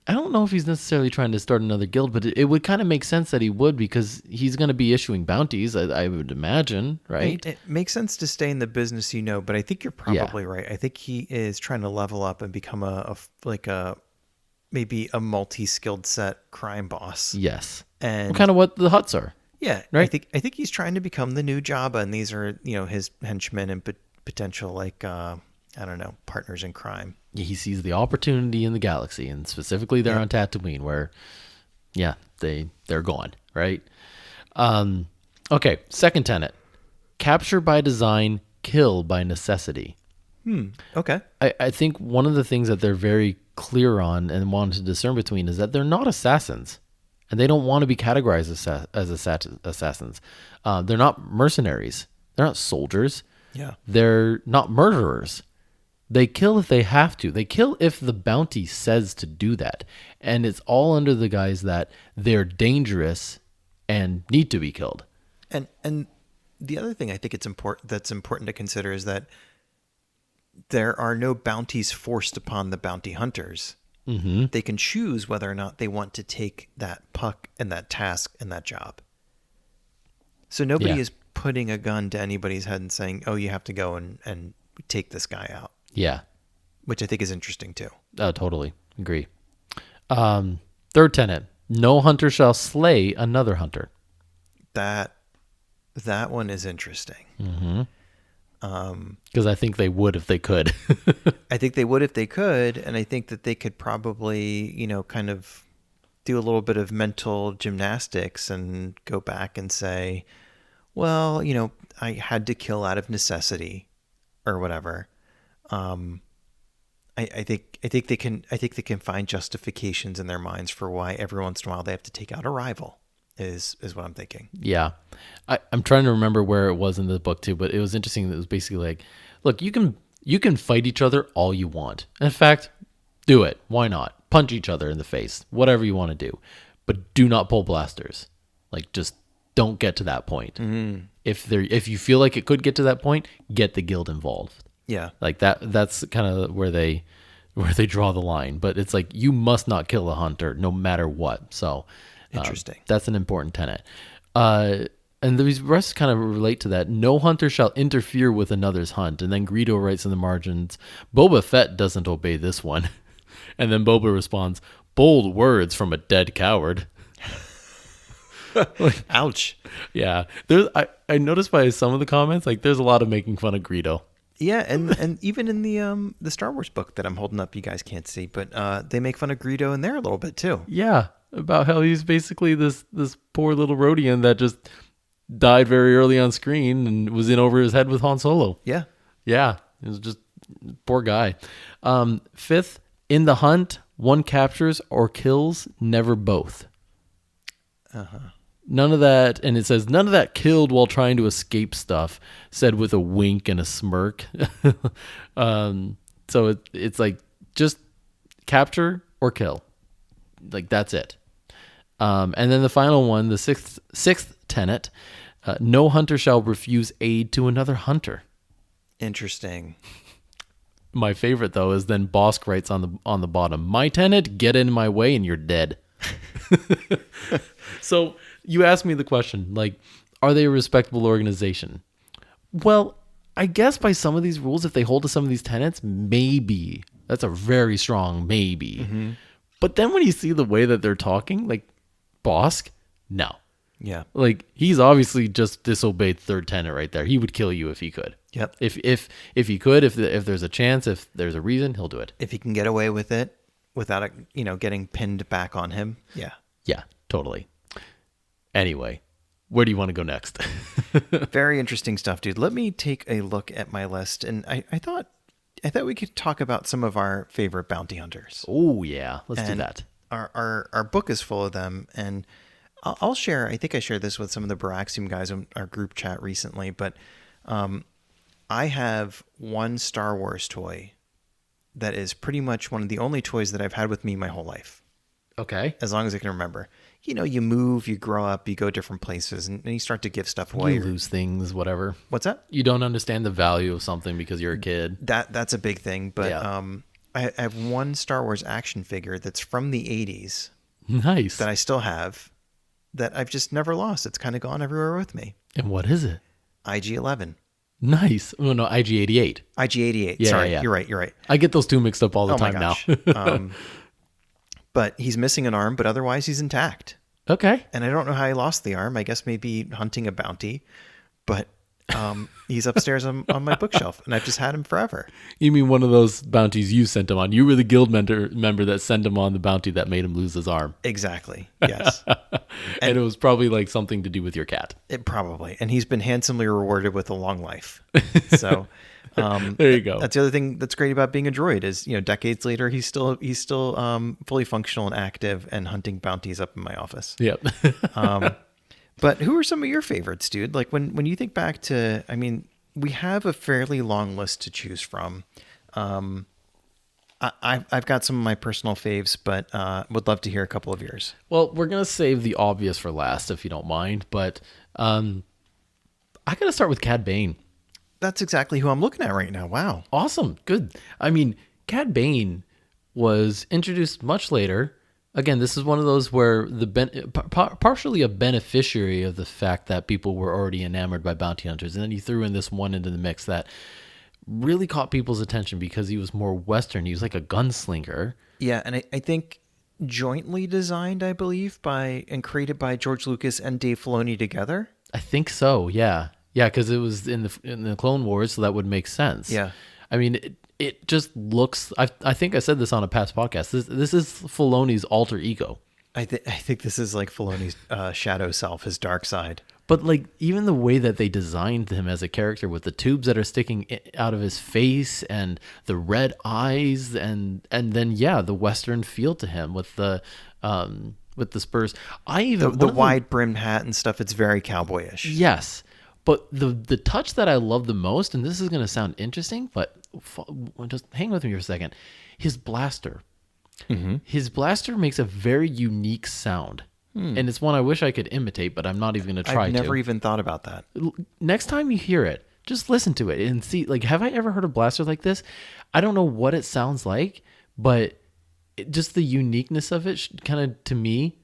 Speaker 2: I don't know if he's necessarily trying to start another guild, but it would kind of make sense that he would, because he's going to be issuing bounties, I would imagine, right?
Speaker 1: It makes sense to stay in the business, but I think you're probably right. I think he is trying to level up and become maybe a multi-skilled set crime boss.
Speaker 2: Yes.
Speaker 1: And
Speaker 2: Kind of what the Hutts are.
Speaker 1: yeah,
Speaker 2: Right?
Speaker 1: I think he's trying to become the new Jabba, and these are his henchmen and potential I don't know, partners in crime.
Speaker 2: He sees the opportunity in the galaxy, and specifically there on Tatooine, where they're gone, right? Okay, second tenet: capture by design, kill by necessity.
Speaker 1: Okay.
Speaker 2: I think one of the things that they're very clear on and want to discern between is that they're not assassins, and they don't want to be categorized as assassins. They're not mercenaries. They're not soldiers.
Speaker 1: Yeah.
Speaker 2: They're not murderers. They kill if they have to. They kill if the bounty says to do that. And it's all under the guise that they're dangerous and need to be killed.
Speaker 1: And the other thing I think that's important to consider is that there are no bounties forced upon the bounty hunters. Mm-hmm. They can choose whether or not they want to take that puck and that task and that job. So nobody is putting a gun to anybody's head and saying, oh, you have to go and take this guy out.
Speaker 2: Yeah.
Speaker 1: Which I think is interesting too.
Speaker 2: Oh, totally. Agree. Third tenet: no hunter shall slay another hunter.
Speaker 1: That one is interesting.
Speaker 2: Because I think they would if they could.
Speaker 1: I think they would if they could, and I think that they could probably, kind of do a little bit of mental gymnastics and go back and say, well, I had to kill out of necessity or whatever. I think they can find justifications in their minds for why every once in a while they have to take out a rival. Is what I'm thinking.
Speaker 2: Yeah. I'm trying to remember where it was in the book too, but it was interesting. It was basically like, look, you can fight each other all you want. In fact, do it. Why not? Punch each other in the face, whatever you want to do, but do not pull blasters. Like, just don't get to that point. If you feel like it could get to that point, get the guild involved.
Speaker 1: Yeah.
Speaker 2: Like that's kind of where they draw the line. But it's like you must not kill a hunter no matter what. So
Speaker 1: Interesting.
Speaker 2: that's an important tenet. And these rest kind of relate to that. No hunter shall interfere with another's hunt. And then Greedo writes in the margins, Boba Fett doesn't obey this one. And then Boba responds, bold words from a dead coward.
Speaker 1: Ouch.
Speaker 2: Yeah. I noticed by some of the comments, like there's a lot of making fun of Greedo.
Speaker 1: Yeah, and even in the Star Wars book that I'm holding up, you guys can't see, but they make fun of Greedo in there a little bit too.
Speaker 2: Yeah. About how he's basically this poor little Rhodian that just died very early on screen and was in over his head with Han Solo.
Speaker 1: Yeah.
Speaker 2: Yeah. It was just poor guy. Fifth, in the hunt, one captures or kills, never both. None of that, and it says none of that killed while trying to escape stuff, said with a wink and a smirk. So it's like just capture or kill. Like that's it. And then the final one, the sixth tenet, no hunter shall refuse aid to another hunter.
Speaker 1: Interesting.
Speaker 2: My favorite though is then Bosk writes on the bottom, my tenet, get in my way and you're dead. So you asked me the question, like, are they a respectable organization? Well, I guess by some of these rules, if they hold to some of these tenets, maybe. That's a very strong maybe. Mm-hmm. But then when you see the way that they're talking, like Bosk, no.
Speaker 1: Yeah.
Speaker 2: Like he's obviously just disobeyed third tenet right there. He would kill you if he could.
Speaker 1: Yep.
Speaker 2: If he could, if there's a chance, if there's a reason, he'll do it.
Speaker 1: If he can get away with it without it, getting pinned back on him. Yeah.
Speaker 2: Yeah, totally. Anyway, where do you want to go next?
Speaker 1: Very interesting stuff, dude. Let me take a look at my list, and I thought we could talk about some of our favorite bounty hunters.
Speaker 2: Oh yeah, let's do that.
Speaker 1: Our book is full of them, and I'll share. I think I shared this with some of the BROAXIUM guys in our group chat recently, but I have one Star Wars toy that is pretty much one of the only toys that I've had with me my whole life.
Speaker 2: Okay.
Speaker 1: As long as I can remember. You move, you grow up, you go different places, and you start to give stuff away.
Speaker 2: You lose things, whatever.
Speaker 1: What's that?
Speaker 2: You don't understand the value of something because you're a kid.
Speaker 1: That's a big thing. But
Speaker 2: Yeah.
Speaker 1: I have one Star Wars action figure that's from the 80s
Speaker 2: Nice.
Speaker 1: that I still have that I've just never lost. It's kind of gone everywhere with me.
Speaker 2: And what is it?
Speaker 1: IG-11.
Speaker 2: Nice. Oh, no, IG-88.
Speaker 1: IG-88.
Speaker 2: Yeah,
Speaker 1: Sorry,
Speaker 2: yeah.
Speaker 1: You're right.
Speaker 2: I get those two mixed up all the
Speaker 1: Oh my
Speaker 2: time
Speaker 1: gosh.
Speaker 2: now.
Speaker 1: But he's missing an arm, but otherwise he's intact.
Speaker 2: Okay.
Speaker 1: And I don't know how he lost the arm. I guess maybe hunting a bounty. But he's upstairs on my bookshelf, and I've just had him forever.
Speaker 2: You mean one of those bounties you sent him on? You were the guild member that sent him on the bounty that made him lose his arm.
Speaker 1: Exactly. Yes.
Speaker 2: And it was probably like something to do with your cat.
Speaker 1: It probably. And he's been handsomely rewarded with a long life. So
Speaker 2: there you go.
Speaker 1: That's the other thing that's great about being a droid is, decades later, he's still fully functional and active and hunting bounties up in my office.
Speaker 2: Yep.
Speaker 1: But who are some of your favorites, dude? Like when you think back to, we have a fairly long list to choose from. I've got some of my personal faves, but would love to hear a couple of yours.
Speaker 2: Well, we're going to save the obvious for last, if you don't mind. But I got to start with Cad Bane.
Speaker 1: That's exactly who I'm looking at right now. Wow.
Speaker 2: Awesome. Good. Cad Bane was introduced much later. Again, this is one of those where partially a beneficiary of the fact that people were already enamored by bounty hunters. And then you threw in this one into the mix that really caught people's attention because he was more Western. He was like a gunslinger.
Speaker 1: Yeah, and I think jointly designed, I believe, and created by George Lucas and Dave Filoni together.
Speaker 2: I think so, yeah. Yeah, because it was in the Clone Wars, so that would make sense.
Speaker 1: Yeah.
Speaker 2: It just looks... I think I said this on a past podcast. This is Filoni's alter ego.
Speaker 1: I think this is like Filoni's shadow self, his dark side.
Speaker 2: But like even the way that they designed him as a character with the tubes that are sticking out of his face and the red eyes and then the Western feel to him with the spurs.
Speaker 1: The wide brimmed hat and stuff. It's very cowboyish.
Speaker 2: Yes. But the touch that I love the most, and this is going to sound interesting, but just hang with me for a second. His blaster. Mm-hmm. His blaster makes a very unique sound. And it's one I wish I could imitate, but I'm not even going to try to.
Speaker 1: I've never even thought about that.
Speaker 2: Next time you hear it, just listen to it and see. Like, have I ever heard a blaster like this? I don't know what it sounds like, but just the uniqueness of it kind of, to me,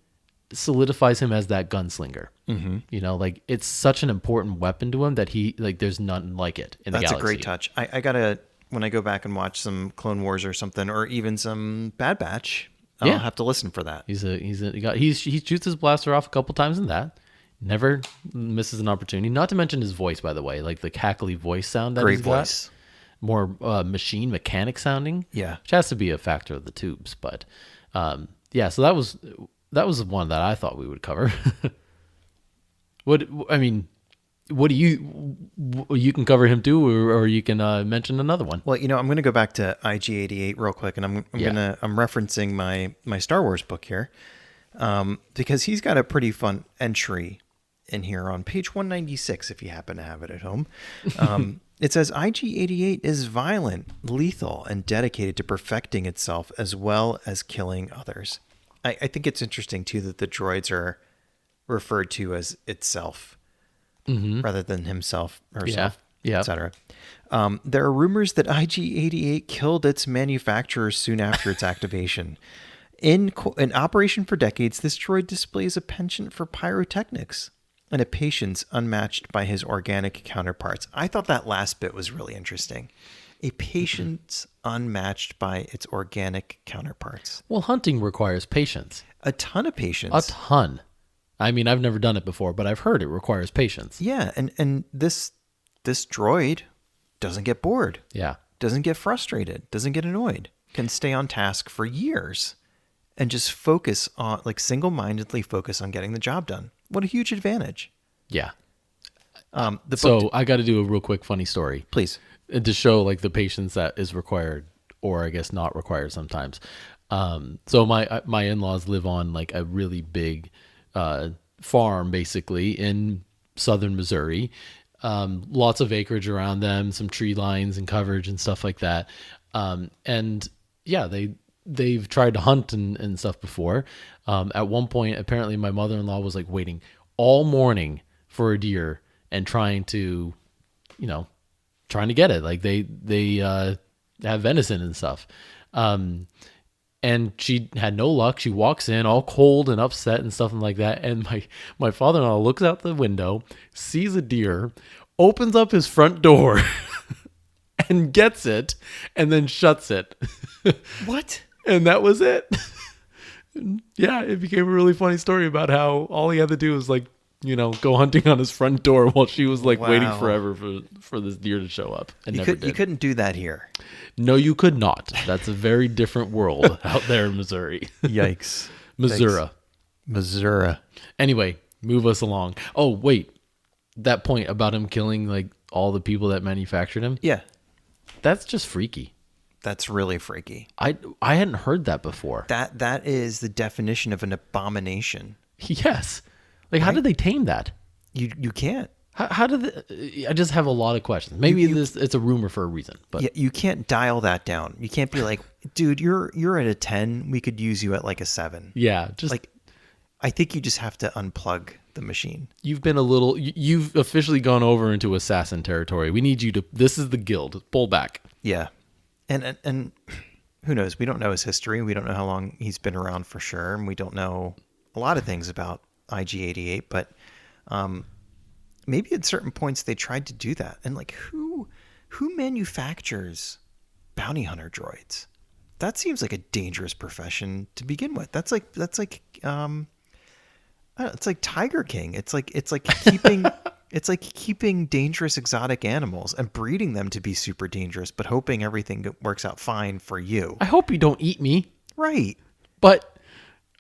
Speaker 2: solidifies him as that gunslinger. You know, like, it's such an important weapon to him that there's nothing like it in the galaxy.
Speaker 1: That's a great touch. I gotta, when I go back and watch some Clone Wars or something, or even some Bad Batch, I'll have to listen for that.
Speaker 2: He shoots his blaster off a couple times in that. Never misses an opportunity. Not to mention his voice, by the way, like the cackly voice sound that
Speaker 1: Great
Speaker 2: he's got.
Speaker 1: voice.
Speaker 2: More machine mechanic sounding.
Speaker 1: Yeah.
Speaker 2: Which has to be a factor of the tubes, but so that was one that I thought we would cover. What do you can cover him too, or you can mention another one.
Speaker 1: Well, I'm going to go back to IG-88 real quick, and I'm referencing my Star Wars book here, because he's got a pretty fun entry in here on page 196, if you happen to have it at home. It says IG-88 is violent, lethal, and dedicated to perfecting itself as well as killing others. I think it's interesting too that the droids are referred to as itself. Rather than himself, herself, etc. There are rumors that IG-88 killed its manufacturer soon after its activation. In operation for decades, this droid displays a penchant for pyrotechnics and a patience unmatched by his organic counterparts. I thought that last bit was really interesting. A patience unmatched by its organic counterparts.
Speaker 2: Well, hunting requires patience.
Speaker 1: A ton of patience.
Speaker 2: A ton. I mean, I've never done it before, but I've heard it requires patience.
Speaker 1: Yeah, and this droid doesn't get bored.
Speaker 2: Yeah.
Speaker 1: Doesn't get frustrated. Doesn't get annoyed. Can stay on task for years and just focus on, single-mindedly focus on getting the job done. What a huge advantage.
Speaker 2: Yeah. I got to do a real quick funny story.
Speaker 1: Please.
Speaker 2: To show, the patience that is required, or I guess not required sometimes. So my in-laws live on, a really big farm, basically, in southern Missouri. Lots of acreage around them, some tree lines and coverage and stuff like that. They've tried to hunt and stuff before. At one point, apparently my mother-in-law was waiting all morning for a deer and trying to get it. They have venison and stuff. And she had no luck. She walks in all cold and upset and stuff like that. And my father-in-law looks out the window, sees a deer, opens up his front door and gets it, and then shuts it.
Speaker 1: What?
Speaker 2: And that was it. Yeah, it became a really funny story about how all he had to do was go hunting on his front door while she was waiting forever for this deer to show up. And
Speaker 1: You couldn't do that here.
Speaker 2: No, you could not. That's a very different world out there in Missouri.
Speaker 1: Yikes. Missouri.
Speaker 2: Anyway, move us along. Oh, wait. That point about him killing all the people that manufactured him?
Speaker 1: Yeah.
Speaker 2: That's just freaky.
Speaker 1: That's really freaky.
Speaker 2: I hadn't heard that before.
Speaker 1: That is the definition of an abomination.
Speaker 2: Yes. How did they tame that?
Speaker 1: You can't.
Speaker 2: How did I just have a lot of questions. Maybe it's a rumor for a reason, but
Speaker 1: yeah, you can't dial that down. You can't be like, dude, you're at a 10. We could use you at a 7.
Speaker 2: Yeah, just
Speaker 1: I think you just have to unplug the machine.
Speaker 2: You've officially gone over into assassin territory. We need you to. This is the guild. Pull back.
Speaker 1: Yeah, and who knows? We don't know his history. We don't know how long he's been around for sure, and we don't know a lot of things about IG-88, but maybe at certain points they tried to do that. And who manufactures bounty hunter droids? That seems like a dangerous profession to begin with. That's like it's like Tiger King. It's like keeping it's like keeping dangerous exotic animals and breeding them to be super dangerous, but hoping everything works out fine for you.
Speaker 2: I hope you don't eat me.
Speaker 1: Right.
Speaker 2: But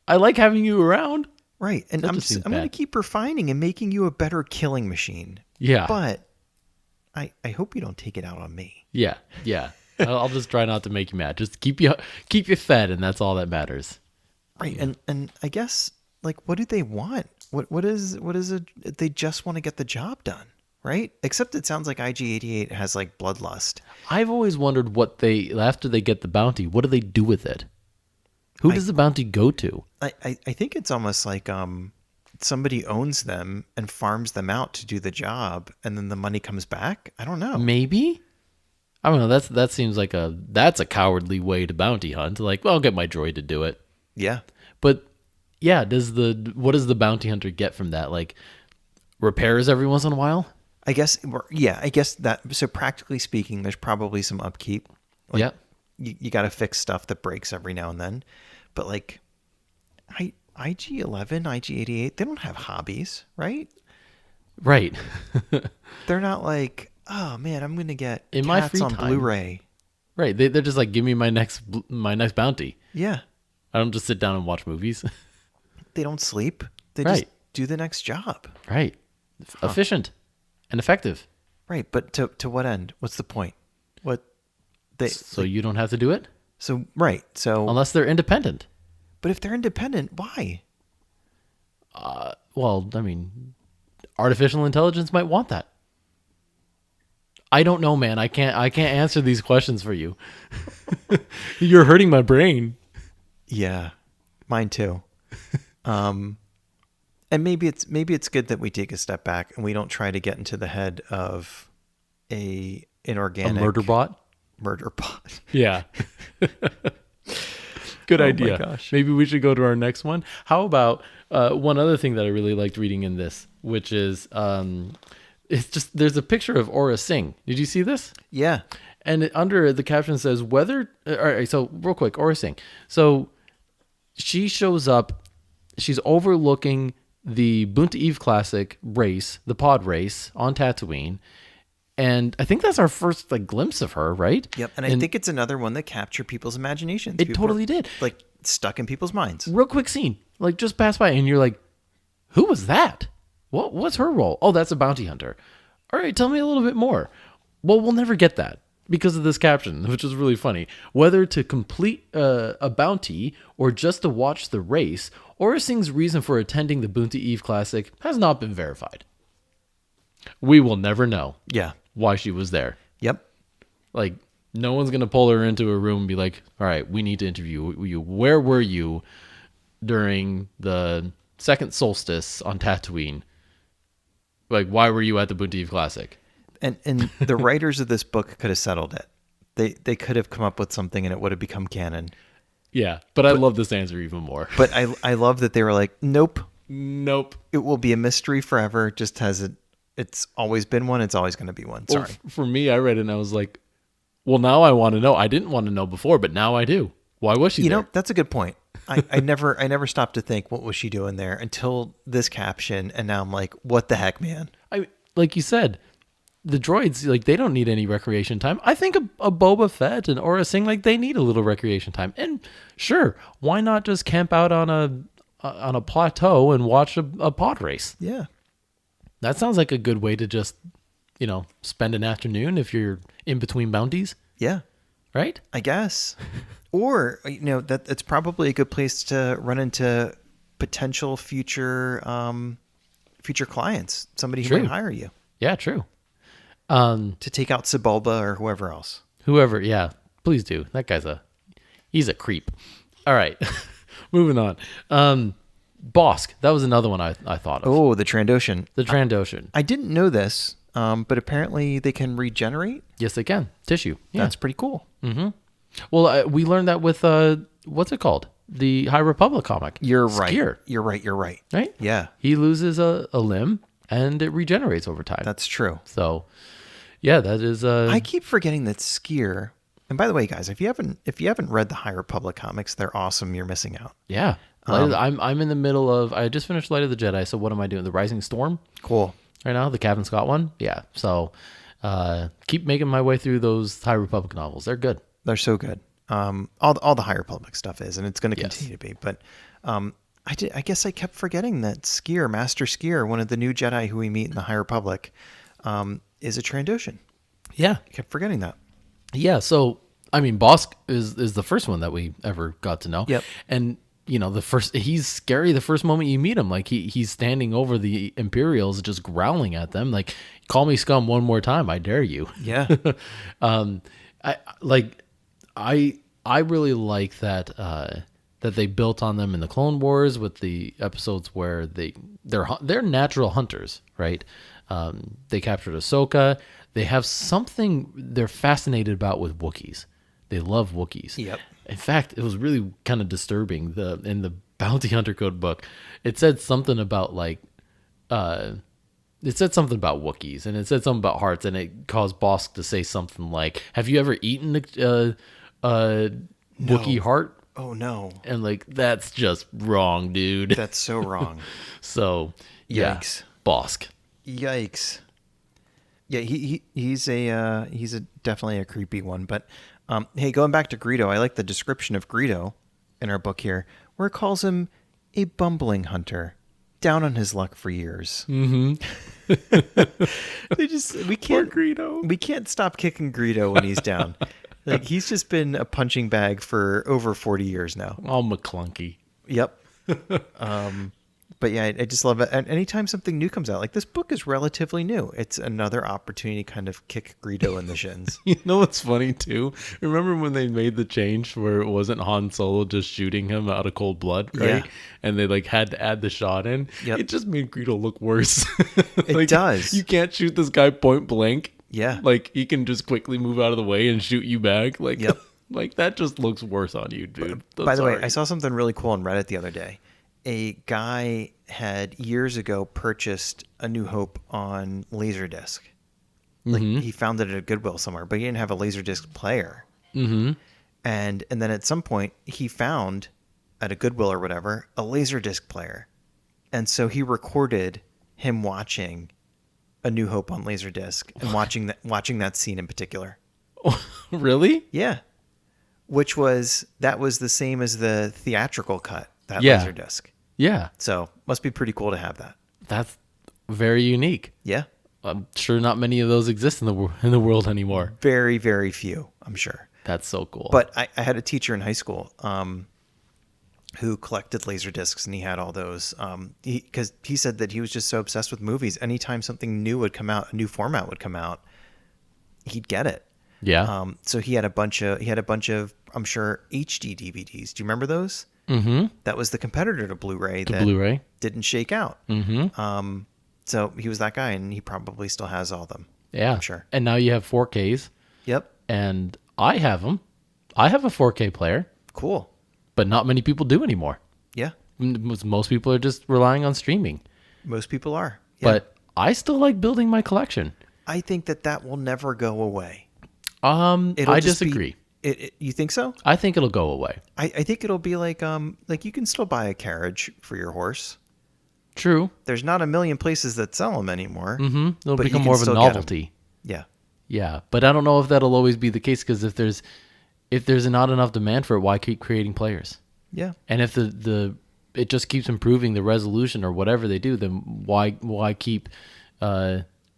Speaker 2: I like having you around.
Speaker 1: Right. And I'm going to keep refining and making you a better killing machine.
Speaker 2: Yeah.
Speaker 1: But I hope you don't take it out on me.
Speaker 2: Yeah. Yeah. I'll just try not to make you mad. Just keep you fed, and that's all that matters.
Speaker 1: Right. And I guess what do they want? What is it? They just want to get the job done, right? Except it sounds like IG-88 has bloodlust.
Speaker 2: I've always wondered after they get the bounty, what do they do with it? Who does the bounty go to?
Speaker 1: I think it's almost somebody owns them and farms them out to do the job, and then the money comes back. I don't know.
Speaker 2: Maybe. I don't know. That seems like that's a cowardly way to bounty hunt. Like, well, I'll get my droid to do it.
Speaker 1: Yeah.
Speaker 2: But yeah, what does the bounty hunter get from that? Like repairs every once in a while?
Speaker 1: I guess. Yeah. I guess that. So practically speaking, there's probably some upkeep. Like,
Speaker 2: Yeah.
Speaker 1: You got to fix stuff that breaks every now and then, but like, IG-11, IG-88, they don't have hobbies, right?
Speaker 2: Right.
Speaker 1: They're not like, oh man, I'm gonna get
Speaker 2: In my
Speaker 1: Cats
Speaker 2: free
Speaker 1: on
Speaker 2: time.
Speaker 1: Blu-ray.
Speaker 2: Right. They're just like, give me my next bounty.
Speaker 1: Yeah.
Speaker 2: I don't just sit down and watch movies.
Speaker 1: They don't sleep. They
Speaker 2: Right.
Speaker 1: just do the next job.
Speaker 2: Right. Efficient and effective.
Speaker 1: Right. But to what end? What's the point? What they
Speaker 2: So you don't have to do it
Speaker 1: so right. So
Speaker 2: unless they're independent.
Speaker 1: but if they're independent, why?
Speaker 2: Well, I mean, artificial intelligence might want that. I don't know, man. I can't answer these questions for you. You're hurting my brain.
Speaker 1: Yeah. Mine too. And maybe it's good that we take a step back and we don't try to get into the head of an
Speaker 2: A
Speaker 1: inorganic
Speaker 2: murder bot?
Speaker 1: murder bot.
Speaker 2: Yeah. Good idea.
Speaker 1: My gosh.
Speaker 2: Maybe we should go to our next one. How about one other thing that I really liked reading in this, which is it's just there's a picture of Aura Singh. Did you see this?
Speaker 1: Yeah.
Speaker 2: And under the caption says whether. All right. So real quick, Aura Singh. So she shows up. She's overlooking the Boonta Eve Classic race, the pod race on Tatooine. And I think that's our first like glimpse of her, right?
Speaker 1: Yep. And I think it's another one that captured people's imaginations.
Speaker 2: It
Speaker 1: People
Speaker 2: totally
Speaker 1: were,
Speaker 2: did.
Speaker 1: like stuck in people's minds.
Speaker 2: Real quick scene, like just pass by, and you're like, "Who was that? What's her role? Oh, that's a bounty hunter. All right, tell me a little bit more." Well, we'll never get that because of this caption, which is really funny. Whether to complete a bounty or just to watch the race, Aura Singh's reason for attending the Boonta Eve Classic has not been verified. We will never know
Speaker 1: Yeah.
Speaker 2: why she was there.
Speaker 1: Yep.
Speaker 2: Like, no one's going to pull her into a room and be like, all right, we need to interview you. Where were you during the second solstice on Tatooine? Like, why were you at the Boonta Eve Classic?
Speaker 1: And the writers of this book could have settled it. They could have come up with something and it would have become canon.
Speaker 2: Yeah, but I love this answer even more.
Speaker 1: But I love that they were like, nope,
Speaker 2: Nope.
Speaker 1: it will be a mystery forever. Just as it's always been one. It's always going to be one. Sorry.
Speaker 2: Well, for me, I read it and I was like, well, now I want to know. I didn't want to know before, but now I do. Why was she there?
Speaker 1: You know, that's a good point. I never stopped to think, what was she doing there until this caption. And now I'm like, what the heck, man?
Speaker 2: Like you said, the droids, like, they don't need any recreation time. I think a Boba Fett and Aura Singh, like, they need a little recreation time. And sure, why not just camp out on a plateau and watch a pod race?
Speaker 1: Yeah.
Speaker 2: That sounds like a good way to just, spend an afternoon if you're in between bounties,
Speaker 1: Yeah.
Speaker 2: right?
Speaker 1: I guess. Or, that it's probably a good place to run into potential future clients, somebody who
Speaker 2: True.
Speaker 1: might hire you
Speaker 2: Yeah, true.
Speaker 1: to take out Sebulba or whoever else.
Speaker 2: Whoever, yeah, please do. That guy's he's a creep. All right, moving on. Bosk, that was another one I thought of.
Speaker 1: Oh, the Trandoshan.
Speaker 2: The Trandoshan.
Speaker 1: I didn't know this, but apparently they can regenerate.
Speaker 2: Yes, they can. Tissue. Yeah.
Speaker 1: That's pretty cool.
Speaker 2: Well, we learned that with what's it called? The High Republic comic.
Speaker 1: You're right.
Speaker 2: Skier,
Speaker 1: You're right.
Speaker 2: right?
Speaker 1: Yeah,
Speaker 2: He loses a limb and it regenerates over time.
Speaker 1: that's true.
Speaker 2: So, yeah, that is.
Speaker 1: I keep forgetting that Skier. And by the way, guys, if you haven't read the High Republic comics, they're awesome. You're missing out.
Speaker 2: Yeah. I'm in the middle of. I just finished Light of the Jedi. So what am I doing? The Rising Storm
Speaker 1: Cool.
Speaker 2: right now. The Kevin Scott one. Yeah. So keep making my way through those High Republic novels. They're good.
Speaker 1: They're so good. All the High Republic stuff is, and it's going to
Speaker 2: Yes.
Speaker 1: continue to be. But I guess I kept forgetting that Skier, Master Skier, one of the new Jedi who we meet in the High Republic, is a Trandoshan.
Speaker 2: Yeah.
Speaker 1: I kept forgetting that.
Speaker 2: Yeah. So I mean, Bosk is the first one that we ever got to know.
Speaker 1: Yep.
Speaker 2: And he's scary the first moment you meet him. Like he's standing over the Imperials, just growling at them, like, "Call me scum one more time, I dare you."
Speaker 1: Yeah.
Speaker 2: I really like that that they built on them in the Clone Wars with the episodes where they they're natural hunters, right? They captured Ahsoka. They have something they're fascinated about with Wookiees. They love Wookiees.
Speaker 1: Yep.
Speaker 2: In fact, it was really kind of disturbing. In the Bounty Hunter Code book, it said something about it said something about Wookiees, and it said something about hearts, and it caused Bosk to say something like, "Have you ever eaten a Wookiee heart?"
Speaker 1: Oh no.
Speaker 2: And like, that's just wrong, dude.
Speaker 1: That's so wrong.
Speaker 2: So yeah,
Speaker 1: Yikes.
Speaker 2: Bosk.
Speaker 1: Yikes. Yeah, he's a definitely a creepy one. But hey, going back to Greedo, I like the description of Greedo in our book here, where it calls him a bumbling hunter, down on his luck for years.
Speaker 2: Mm-hmm.
Speaker 1: We can't stop kicking Greedo when he's down. Like, he's just been a punching bag for over 40 years now.
Speaker 2: All McClunky.
Speaker 1: Yep. But yeah, I just love it. And anytime something new comes out, like this book is relatively new. It's another opportunity to kind of kick Greedo in the shins.
Speaker 2: You know what's funny too? Remember when they made the change where it wasn't Han Solo just shooting him out of cold blood, right?
Speaker 1: Yeah.
Speaker 2: And they like had to add the shot in.
Speaker 1: Yep.
Speaker 2: It just made Greedo look worse.
Speaker 1: It does.
Speaker 2: You can't shoot this guy point blank.
Speaker 1: Yeah.
Speaker 2: Like, he can just quickly move out of the way and shoot you back. Like,
Speaker 1: Yep.
Speaker 2: Like, that just looks worse on you, dude.
Speaker 1: By the way, I saw something really cool on Reddit the other day. A guy had years ago purchased A New Hope on Laserdisc. Like, he found it at a Goodwill somewhere, but he didn't have a Laserdisc player.
Speaker 2: Mm-hmm.
Speaker 1: And then at some point, he found at a Goodwill or whatever a Laserdisc player, and so he recorded him watching A New Hope on Laserdisc and watching that scene in particular.
Speaker 2: Really?
Speaker 1: Yeah, that was the same as the theatrical cut. That
Speaker 2: Yeah.
Speaker 1: Laserdisc.
Speaker 2: Yeah.
Speaker 1: So must be pretty cool to have that.
Speaker 2: That's very unique.
Speaker 1: Yeah.
Speaker 2: I'm sure not many of those exist in the world anymore.
Speaker 1: Very, very few, I'm sure.
Speaker 2: That's so cool.
Speaker 1: But I had a teacher in high school who collected Laserdiscs, and he had all those. Because he said that he was just so obsessed with movies. Anytime something new would come out, a new format would come out, he'd get it.
Speaker 2: Yeah.
Speaker 1: So he had a bunch of, I'm sure, HD DVDs. Do you remember those?
Speaker 2: Mm-hmm.
Speaker 1: That was the competitor to Blu-ray that
Speaker 2: Blu-ray
Speaker 1: didn't shake out.
Speaker 2: Mm-hmm.
Speaker 1: So he was that guy, and he probably still has all of them.
Speaker 2: Yeah.
Speaker 1: I'm sure.
Speaker 2: And now you have 4Ks.
Speaker 1: Yep.
Speaker 2: And I have them. I have a 4K player,
Speaker 1: Cool.
Speaker 2: but not many people do anymore.
Speaker 1: Yeah.
Speaker 2: Most people are just relying on streaming.
Speaker 1: Most people are. Yeah.
Speaker 2: But I still like building my collection.
Speaker 1: I think that will never go away.
Speaker 2: I disagree.
Speaker 1: You think so?
Speaker 2: I think it'll go away.
Speaker 1: I think it'll be like you can still buy a carriage for your horse.
Speaker 2: True.
Speaker 1: There's not a million places that sell them anymore.
Speaker 2: Mm-hmm. It'll
Speaker 1: but you
Speaker 2: become
Speaker 1: can
Speaker 2: more of a
Speaker 1: still get 'em.
Speaker 2: novelty.
Speaker 1: Yeah.
Speaker 2: Yeah, but I don't know if that'll always be the case, because if there's not enough demand for it, why keep creating players?
Speaker 1: Yeah.
Speaker 2: And if it just keeps improving the resolution or whatever they do, then why keep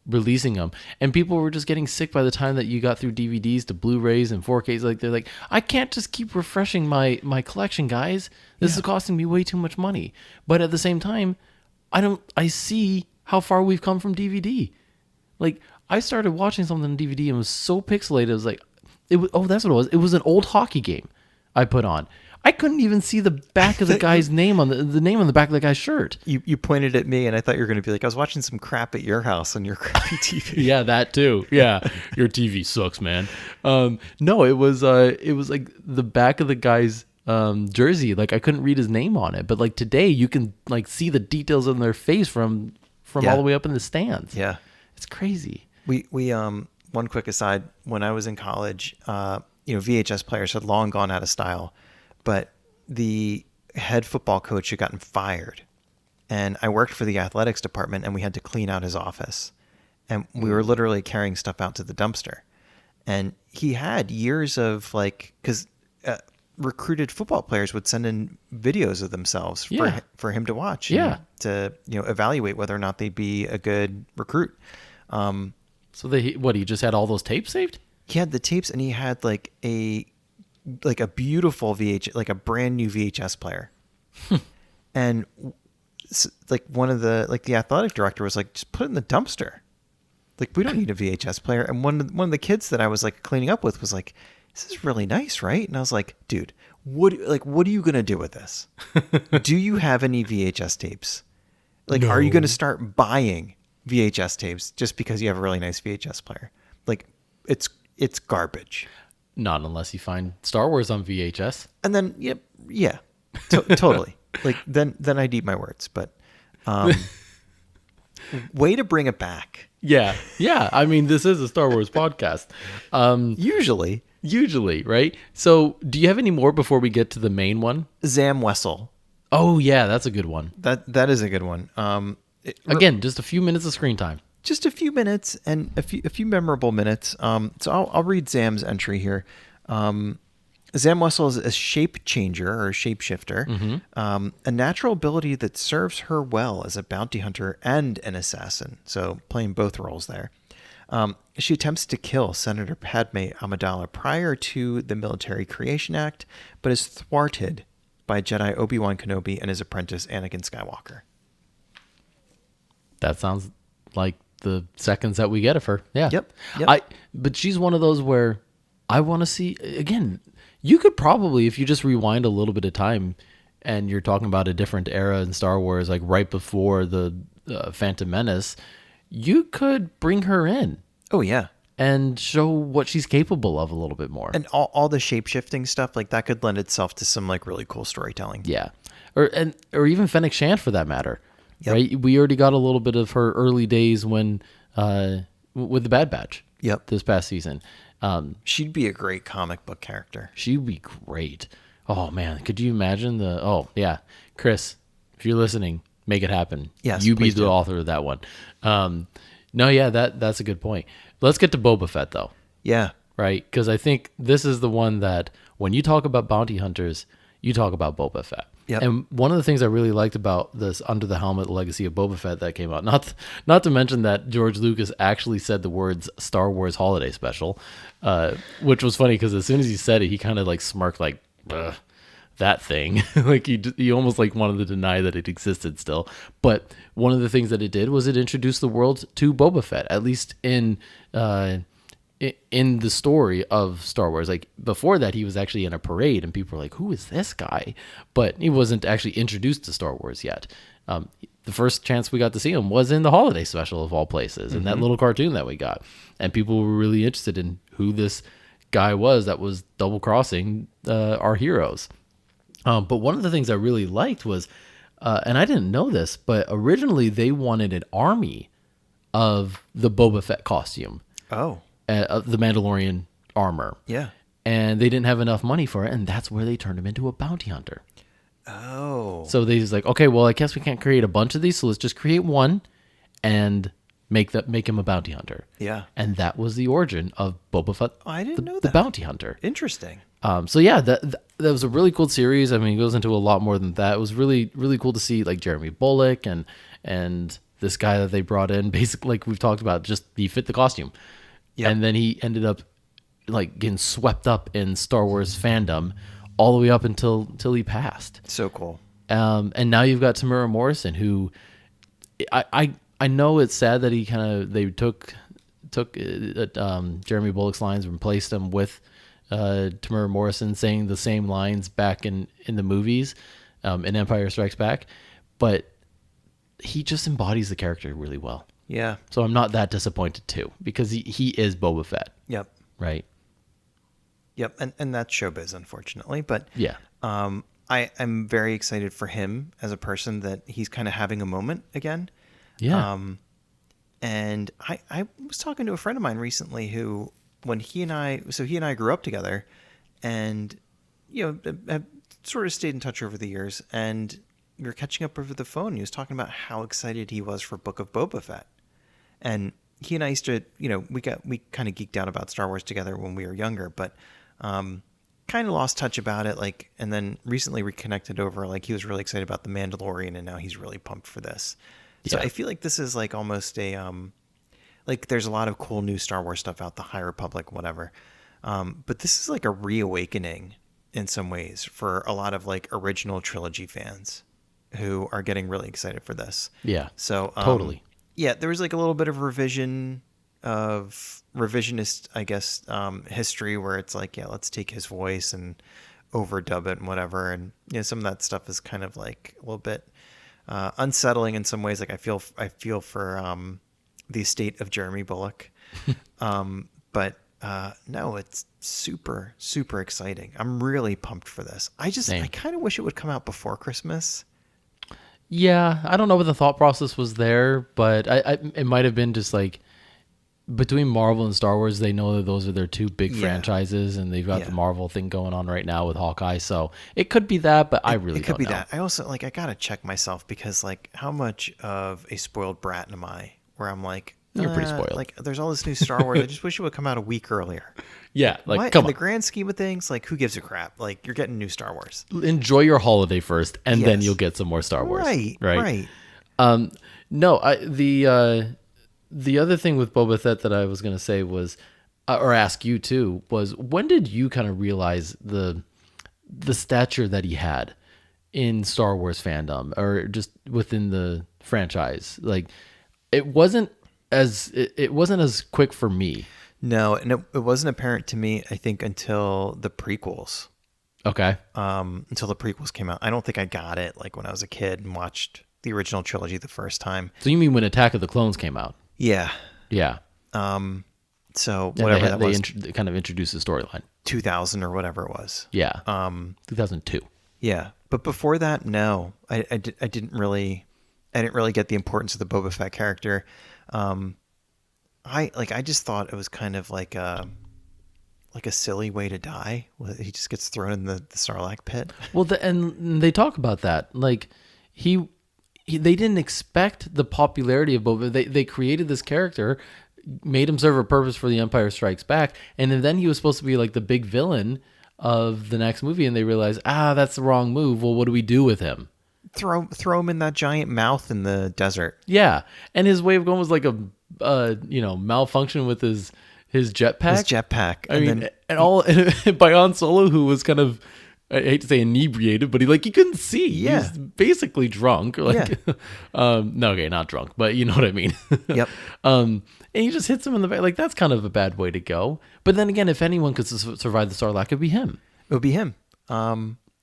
Speaker 2: releasing them? And people were just getting sick by the time that you got through DVDs to Blu-rays and 4Ks. Like, they're like, I can't just keep refreshing my collection, guys. This is costing me way too much money. But at the same time, I see how far we've come from DVD. Like, I started watching something on DVD and it was so pixelated. It was like, that's what it was. It was an old hockey game I put on. I couldn't even see the back of the guy's name on the name on the back of the guy's shirt.
Speaker 1: You pointed at me, and I thought you were going to be like, I was watching some crap at your house on your crappy TV.
Speaker 2: Yeah, that too. Yeah, your TV sucks, man. No, it was like the back of the guy's jersey. Like, I couldn't read his name on it, but like today you can like see the details on their face from all the way up in the stands.
Speaker 1: Yeah,
Speaker 2: it's crazy.
Speaker 1: We one quick aside, when I was in college, VHS players had long gone out of style, but the head football coach had gotten fired, and I worked for the athletics department, and we had to clean out his office, and we were literally carrying stuff out to the dumpster, and he had years of because recruited football players would send in videos of themselves for him to watch, to evaluate whether or not they'd be a good recruit.
Speaker 2: So he just had all those tapes saved?
Speaker 1: He had the tapes, and he had a beautiful VHS, like a brand new VHS player. And one of the athletic director was like, just put it in the dumpster. Like, we don't need a VHS player. And one of the kids that I was cleaning up with was like, this is really nice, right? And I was like, dude, what are you going to do with this? Do you have any VHS tapes? Like, are you going to
Speaker 2: No.
Speaker 1: start buying VHS tapes just because you have a really nice VHS player? Like, it's garbage.
Speaker 2: Not unless you find Star Wars on VHS.
Speaker 1: And then, yeah, totally. Like, then I'd eat my words. But way to bring it back.
Speaker 2: Yeah. Yeah. I mean, this is a Star Wars podcast.
Speaker 1: Usually,
Speaker 2: Right? So do you have any more before we get to the main one?
Speaker 1: Zam Wessel.
Speaker 2: Oh, yeah. That's a good one.
Speaker 1: That is a good one.
Speaker 2: Again, just a few minutes of screen time.
Speaker 1: Just a few minutes and a few memorable minutes. So I'll read Zam's entry here. Zam Wessel is a shape changer or a shapeshifter, a natural ability that serves her well as a bounty hunter and an assassin. So playing both roles there. She attempts to kill Senator Padme Amidala prior to the Military Creation Act, but is thwarted by Jedi Obi-Wan Kenobi and his apprentice Anakin Skywalker.
Speaker 2: That sounds like the seconds that we get of her. Yeah.
Speaker 1: Yep.
Speaker 2: But she's one of those where I want to see, again, you could probably, if you just rewind a little bit of time and you're talking about a different era in Star Wars, like right before the Phantom Menace, you could bring her in.
Speaker 1: Oh, yeah.
Speaker 2: And show what she's capable of a little bit more.
Speaker 1: And all the shape-shifting stuff, like that could lend itself to some like really cool storytelling.
Speaker 2: Yeah. Or even Fennec Shand for that matter.
Speaker 1: Yep.
Speaker 2: Right? We already got a little bit of her early days when with the Bad Batch.
Speaker 1: Yep.
Speaker 2: This past season.
Speaker 1: She'd be a great comic book character.
Speaker 2: She'd be great. Oh man, could you imagine Chris, if you're listening, make it happen.
Speaker 1: Yes,
Speaker 2: you be
Speaker 1: please
Speaker 2: the
Speaker 1: do.
Speaker 2: author of that one. No, yeah, that's a good point. Let's get to Boba Fett though.
Speaker 1: Yeah.
Speaker 2: Right? Because I think this is the one that when you talk about bounty hunters, you talk about Boba Fett.
Speaker 1: Yep.
Speaker 2: And one of the things I really liked about this Under the Helmet Legacy of Boba Fett that came out, not to mention that George Lucas actually said the words Star Wars Holiday Special, which was funny because as soon as he said it, he kind of like smirked like, ugh, that thing. Like he almost like wanted to deny that it existed still. But one of the things that it did was it introduced the world to Boba Fett, at least in the story of Star Wars. Like before that, he was actually in a parade and people were like, who is this guy? But he wasn't actually introduced to Star Wars yet. The first chance we got to see him was in the holiday special of all places, in that little cartoon that we got. And people were really interested in who this guy was that was double crossing our heroes. But one of the things I really liked was, and I didn't know this, but originally they wanted an army of the Boba Fett costume.
Speaker 1: Oh.
Speaker 2: The Mandalorian armor.
Speaker 1: Yeah.
Speaker 2: And they didn't have enough money for it, and that's where they turned him into a bounty hunter.
Speaker 1: Oh.
Speaker 2: So they was like, okay, well, I guess we can't create a bunch of these, so let's just create one and make him a bounty hunter.
Speaker 1: Yeah.
Speaker 2: And that was the origin of Boba Fett.
Speaker 1: Oh, I didn't know
Speaker 2: The
Speaker 1: that.
Speaker 2: bounty hunter.
Speaker 1: Interesting.
Speaker 2: So yeah, that was a really cool series. I mean, it goes into a lot more than that. It was really, really cool to see like Jeremy Bulloch and this guy that they brought in, basically like we've talked about, just he fit the costume.
Speaker 1: Yep.
Speaker 2: And then he ended up like getting swept up in Star Wars fandom all the way up until he passed.
Speaker 1: So cool.
Speaker 2: And now you've got Tamura Morrison, who I know it's sad that they took Jeremy Bulloch's lines and replaced them with Tamura Morrison saying the same lines back in the movies in Empire Strikes Back, but he just embodies the character really well.
Speaker 1: Yeah.
Speaker 2: So I'm not that disappointed too, because he is Boba Fett.
Speaker 1: Yep.
Speaker 2: Right.
Speaker 1: Yep. And that's showbiz, unfortunately. But
Speaker 2: Yeah.
Speaker 1: I'm very excited for him as a person that he's kind of having a moment again.
Speaker 2: Yeah.
Speaker 1: And I was talking to a friend of mine recently who, when he and I grew up together and, have sort of stayed in touch over the years, and we were catching up over the phone. He was talking about how excited he was for Book of Boba Fett. And he and I used to, we kind of geeked out about Star Wars together when we were younger, but kind of lost touch about it. Like, and then recently reconnected over, like he was really excited about The Mandalorian, and now he's really pumped for this. So
Speaker 2: Yeah.
Speaker 1: I feel like this is like almost a, like there's a lot of cool new Star Wars stuff out, the High Republic, whatever. But this is like a reawakening in some ways for a lot of like original trilogy fans who are getting really excited for this.
Speaker 2: Yeah.
Speaker 1: So
Speaker 2: Totally.
Speaker 1: Yeah, there was like a little bit of revisionist, I guess, history where it's like, yeah, let's take his voice and overdub it and whatever. And some of that stuff is kind of like a little bit unsettling in some ways. Like I feel for the estate of Jeremy Bulloch. But no, it's super, super exciting. I'm really pumped for this. I kind of wish it would come out before Christmas.
Speaker 2: Yeah, I don't know what the thought process was there, but it might have been just like between Marvel and Star Wars, they know that those are their two big franchises, and they've got the Marvel thing going on right now with Hawkeye. So it could be that, but I really don't know.
Speaker 1: That. I also I gotta check myself because how much of a spoiled brat am I? Where I'm like,
Speaker 2: you're pretty spoiled.
Speaker 1: There's all this new Star Wars. I just wish it would come out a week earlier.
Speaker 2: Yeah,
Speaker 1: In the grand scheme of things, who gives a crap? You're getting new Star Wars.
Speaker 2: Enjoy your holiday first, and then you'll get some more Star Wars.
Speaker 1: Right.
Speaker 2: No, the other thing with Boba Fett that I was going to say was, or ask you too, was when did you kind of realize the stature that he had in Star Wars fandom, or just within the franchise? It wasn't as quick for me.
Speaker 1: No, and it wasn't apparent to me, I think, until the prequels.
Speaker 2: Okay.
Speaker 1: Until the prequels came out. I don't think I got it when I was a kid and watched the original trilogy the first time.
Speaker 2: So you mean when Attack of the Clones came out?
Speaker 1: Yeah.
Speaker 2: Yeah.
Speaker 1: So whatever that was.
Speaker 2: They kind of introduced the storyline.
Speaker 1: 2000 or whatever it was.
Speaker 2: Yeah. 2002.
Speaker 1: Yeah. But before that, no. I didn't really get the importance of the Boba Fett character. I just thought it was kind of like a silly way to die. He just gets thrown in the Sarlacc pit.
Speaker 2: Well, and they talk about that. They didn't expect the popularity of Boba. They created this character, made him serve a purpose for The Empire Strikes Back, and then he was supposed to be the big villain of the next movie, and they realized, that's the wrong move. Well, what do we do with him?
Speaker 1: Throw him in that giant mouth in the desert.
Speaker 2: Yeah, and his way of going was malfunction with his jetpack.
Speaker 1: His jetpack.
Speaker 2: By Han Solo, who was kind of, I hate to say inebriated, but he couldn't see.
Speaker 1: Yeah.
Speaker 2: He was basically drunk. No, okay, not drunk, but you know what I mean.
Speaker 1: Yep.
Speaker 2: And he just hits him in the back. That's kind of a bad way to go. But then again, if anyone could survive the Sarlacc, it'd be him.
Speaker 1: It would be him.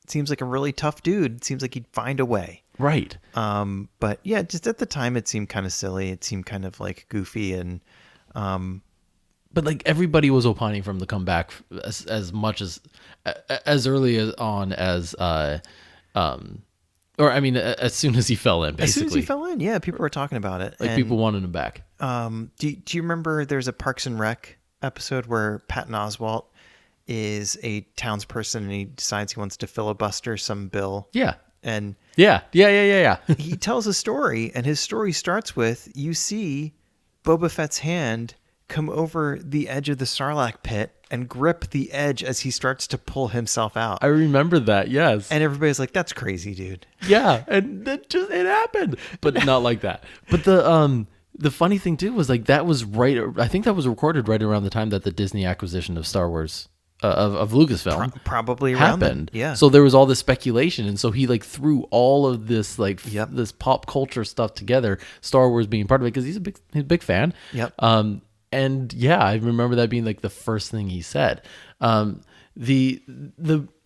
Speaker 1: Seems like a really tough dude. Seems like he'd find a way.
Speaker 2: Right.
Speaker 1: But yeah, just at the time it seemed kind of silly. It seemed kind of goofy and
Speaker 2: but everybody was opining from the comeback as much as early as soon as he fell in, basically.
Speaker 1: As soon as he fell in, yeah, people were talking about it.
Speaker 2: People wanted him back.
Speaker 1: Do you remember there's a Parks and Rec episode where Patton Oswalt is a townsperson and he decides he wants to filibuster some bill?
Speaker 2: Yeah.
Speaker 1: And
Speaker 2: yeah.
Speaker 1: He tells a story, and his story starts with, you see Boba Fett's hand come over the edge of the Sarlacc pit and grip the edge as he starts to pull himself out.
Speaker 2: I remember that, yes.
Speaker 1: And everybody's like, that's crazy, dude.
Speaker 2: Yeah, and it happened. But not like that. But the funny thing too was that was right, I think that was recorded right around the time that the Disney acquisition of Star Wars of Lucasfilm
Speaker 1: probably
Speaker 2: happened.
Speaker 1: Yeah.
Speaker 2: So there was all this speculation, and so he threw all of this this pop culture stuff together, Star Wars being part of it, because he's a big fan.
Speaker 1: Yep.
Speaker 2: And yeah, I remember that being the first thing he said. The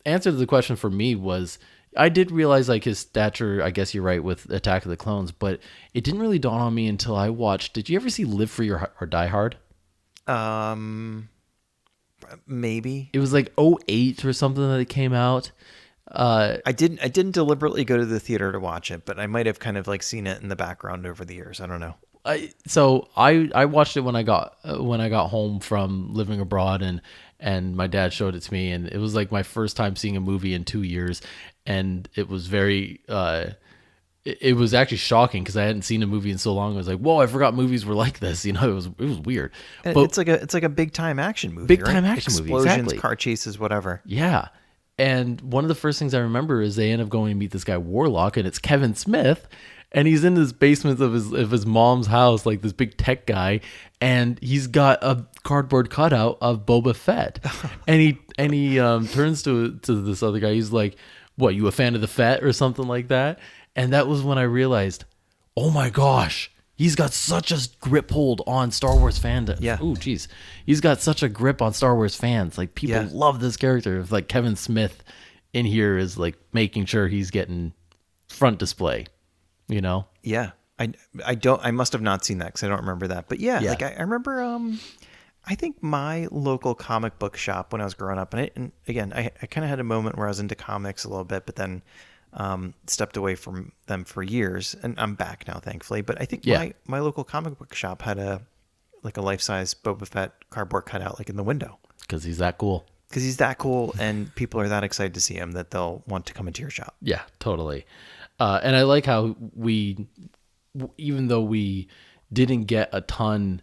Speaker 2: answer to the question for me was, I did realize his stature, I guess you're right, with Attack of the Clones, but it didn't really dawn on me until I watched, did you ever see Live Free or Die Hard?
Speaker 1: Maybe.
Speaker 2: It was 2008 or something that it came out.
Speaker 1: I didn't deliberately go to the theater to watch it, but I might have kind of seen it in the background over the years. I don't know.
Speaker 2: I watched it when I got home from living abroad, and my dad showed it to me, and it was my first time seeing a movie in 2 years, and it was very it was actually shocking because I hadn't seen a movie in so long. I was like, whoa, I forgot movies were like this. It was weird.
Speaker 1: But it's like a big time action movie.
Speaker 2: Big time action movie.
Speaker 1: Explosions,
Speaker 2: Exactly.
Speaker 1: Car chases, whatever.
Speaker 2: Yeah. And one of the first things I remember is they end up going to meet this guy Warlock, and it's Kevin Smith, and he's in this basement of his mom's house, this big tech guy, and he's got a cardboard cutout of Boba Fett, and he turns to this other guy. He's like, "What? You a fan of the Fett or something like that?" And that was when I realized, oh my gosh, he's got such a grip hold on Star Wars fandom.
Speaker 1: Yeah.
Speaker 2: Oh, geez. He's got such a grip on Star Wars fans. People love this character. If Kevin Smith in here is making sure he's getting front display. you know?
Speaker 1: Yeah. I must have not seen that because I don't remember that. But yeah,
Speaker 2: Yeah.
Speaker 1: like I remember, I think my local comic book shop when I was growing up, and again, I kind of had a moment where I was into comics a little bit, but then stepped away from them for years, and I'm back now, thankfully. But I think
Speaker 2: Yeah.
Speaker 1: my local comic book shop had a life-size Boba Fett cardboard cutout like in the window
Speaker 2: Because he's that cool.
Speaker 1: because he's that cool, and people are that excited to see him that they'll want to come into your shop.
Speaker 2: Yeah, totally. And I like how even though we didn't get a ton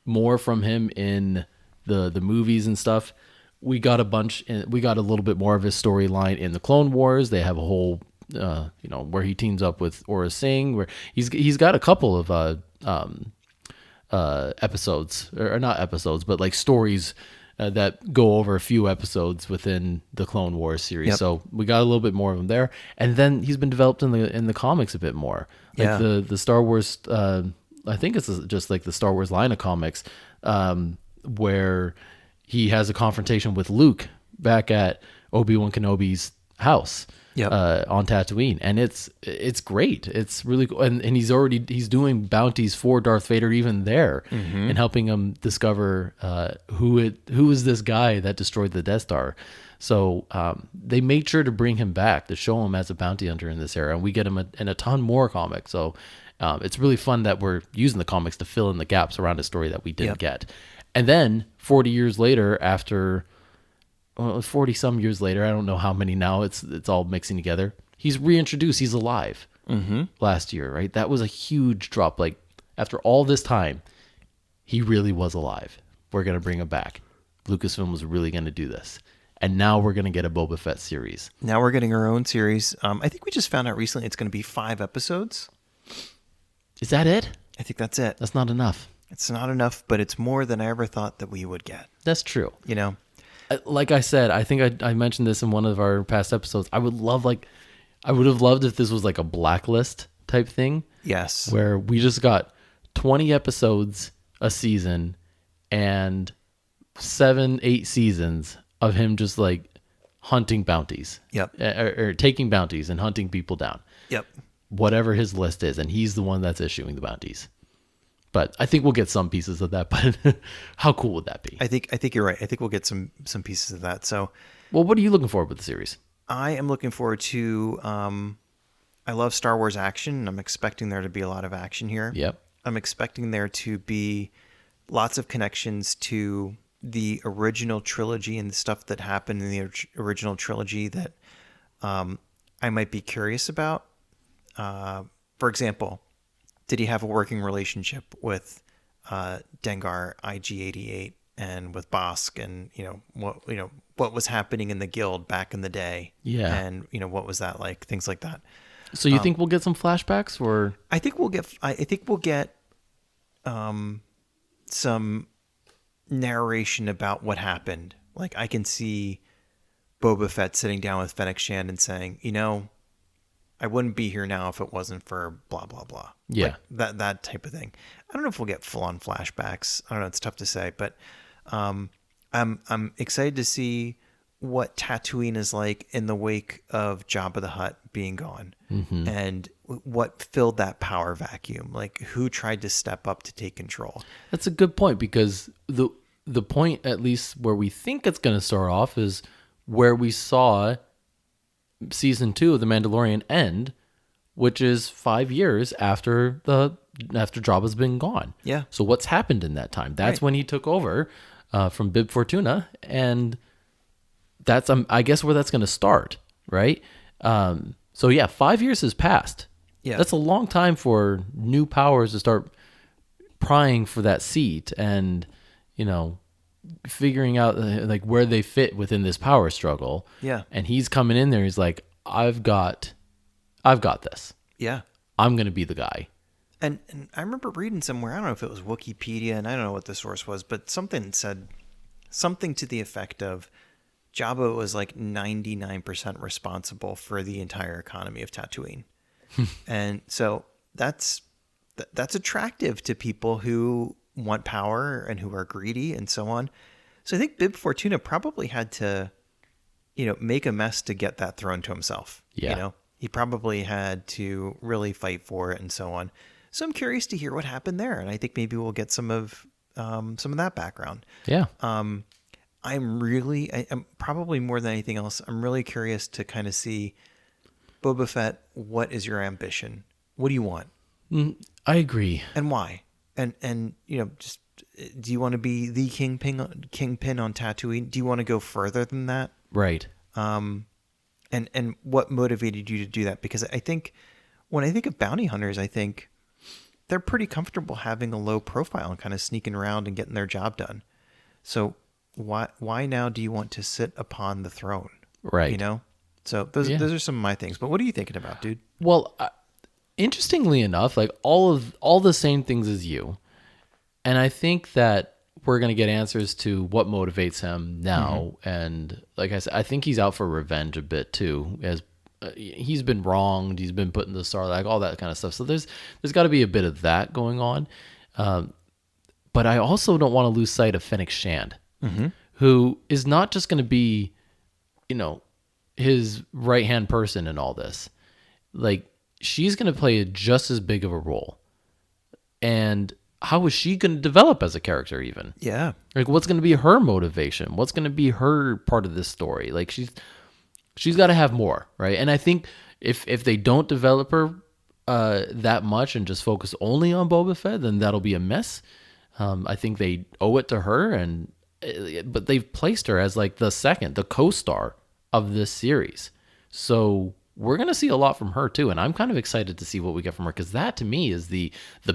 Speaker 2: more from him in the movies and stuff, we got a little bit more of his storyline in the Clone Wars. They have a whole, where he teams up with Aura Singh, where he's got a couple of episodes, or not episodes, but like stories that go over a few episodes within the Clone Wars series.
Speaker 1: Yep.
Speaker 2: So we got a little bit more of him there, and then he's been developed in the comics a bit more. Like
Speaker 1: Yeah.
Speaker 2: the Star Wars, I think it's just like the Star Wars line of comics, where he has a confrontation with Luke back at Obi-Wan Kenobi's house.
Speaker 1: Yep.
Speaker 2: On Tatooine, and it's great. It's really cool, and he's doing bounties for Darth Vader even there, and helping him discover who is this guy that destroyed the Death Star. So they made sure to bring him back to show him as a bounty hunter in this era, and we get him in a ton more comics. So it's really fun that we're using the comics to fill in the gaps around a story that we didn't get. And then 40 years later, after 40 some years later, I don't know how many now, it's all mixing together, he's reintroduced. He's alive. Last year, right? That was a huge drop. Like, after all this time, he really was alive. We're going to bring him back. Lucasfilm was really going to do this, and now we're going to get a Boba Fett series.
Speaker 1: Now we're getting our own series. I think we just found out recently it's going to be 5 episodes.
Speaker 2: Is that it?
Speaker 1: I think that's it.
Speaker 2: That's not enough.
Speaker 1: It's not enough, but it's more than I ever thought that we would get.
Speaker 2: That's true.
Speaker 1: You know?
Speaker 2: Like I said, I think I mentioned this in one of our past episodes. I would have loved if this was like a blacklist type thing.
Speaker 1: Yes.
Speaker 2: Where we just got 20 episodes a season and 7-8 seasons of him just like hunting bounties.
Speaker 1: Yep.
Speaker 2: Or taking bounties and hunting people down.
Speaker 1: Yep.
Speaker 2: Whatever his list is, and he's the one that's issuing the bounties. But I think we'll get some pieces of that. But how cool would that be?
Speaker 1: I think you're right. I think we'll get some pieces of that. So,
Speaker 2: well, what are you looking for with the series?
Speaker 1: I am looking forward to. I love Star Wars action, and I'm expecting there to be a lot of action here.
Speaker 2: Yep.
Speaker 1: I'm expecting there to be lots of connections to the original trilogy and the stuff that happened in the original trilogy that I might be curious about. For example, did he have a working relationship with Dengar IG-88 and with Bosk, and what was happening in the guild back in the day?
Speaker 2: Yeah.
Speaker 1: And what was that like? Things like that.
Speaker 2: So you think we'll get some flashbacks, or
Speaker 1: I think we'll get some narration about what happened. Like, I can see Boba Fett sitting down with Fennec Shand and saying, I wouldn't be here now if it wasn't for blah, blah, blah.
Speaker 2: Yeah.
Speaker 1: Like that type of thing. I don't know if we'll get full on flashbacks. I don't know. It's tough to say, but I'm excited to see what Tatooine is like in the wake of Jabba the Hutt being gone, and what filled that power vacuum. Like, who tried to step up to take control?
Speaker 2: that's a good point, because the point, at least where we think it's going to start off, is where we saw season 2 of The Mandalorian end, which is 5 years after Jabba's been gone.
Speaker 1: Yeah.
Speaker 2: So what's happened in that time? That's
Speaker 1: Right.
Speaker 2: when he took over from Bib Fortuna, and that's I guess where that's going to start, right? So yeah, 5 years has passed.
Speaker 1: Yeah.
Speaker 2: That's a long time for new powers to start prying for that seat, and figuring out like where they fit within this power struggle.
Speaker 1: Yeah.
Speaker 2: And he's coming in there. He's like, I've got this.
Speaker 1: Yeah.
Speaker 2: I'm going to be the guy.
Speaker 1: And I remember reading somewhere, I don't know if it was Wikipedia, and I don't know what the source was, but something said something to the effect of Jabba was like 99% responsible for the entire economy of Tatooine. And so that's attractive to people who want power and who are greedy and so on. So I think Bib Fortuna probably had to, make a mess to get that throne to himself.
Speaker 2: Yeah.
Speaker 1: He probably had to really fight for it and so on. So I'm curious to hear what happened there, and I think maybe we'll get some of that background.
Speaker 2: Yeah.
Speaker 1: I'm probably more than anything else, I'm really curious to kind of see Boba Fett. What is your ambition? What do you want?
Speaker 2: I agree.
Speaker 1: And why? And just do you want to be the kingpin on Tatooine? Do you want to go further than that?
Speaker 2: Right.
Speaker 1: And what motivated you to do that? Because I think when I think of bounty hunters, I think they're pretty comfortable having a low profile and kind of sneaking around and getting their job done. So why now do you want to sit upon the throne?
Speaker 2: Right.
Speaker 1: So those are some of my things. But what are you thinking about, dude?
Speaker 2: Well, interestingly enough, like all the same things as you, and I think that we're gonna get answers to what motivates him now. And like I said, I think he's out for revenge a bit too, as he's been wronged, he's been put in the Sarlacc, all that kind of stuff. So there's got to be a bit of that going on. But I also don't want to lose sight of Fennec Shand, who is not just going to be, his right-hand person in all this. Like, she's going to play just as big of a role. And how is she going to develop as a character even?
Speaker 1: Yeah.
Speaker 2: Like, what's going to be her motivation? What's going to be her part of this story? Like, she's got to have more, right? And I think if they don't develop her that much and just focus only on Boba Fett, then that'll be a mess. I think they owe it to her, but they've placed her as like the co-star of this series. So we're going to see a lot from her too, and I'm kind of excited to see what we get from her, because that to me is the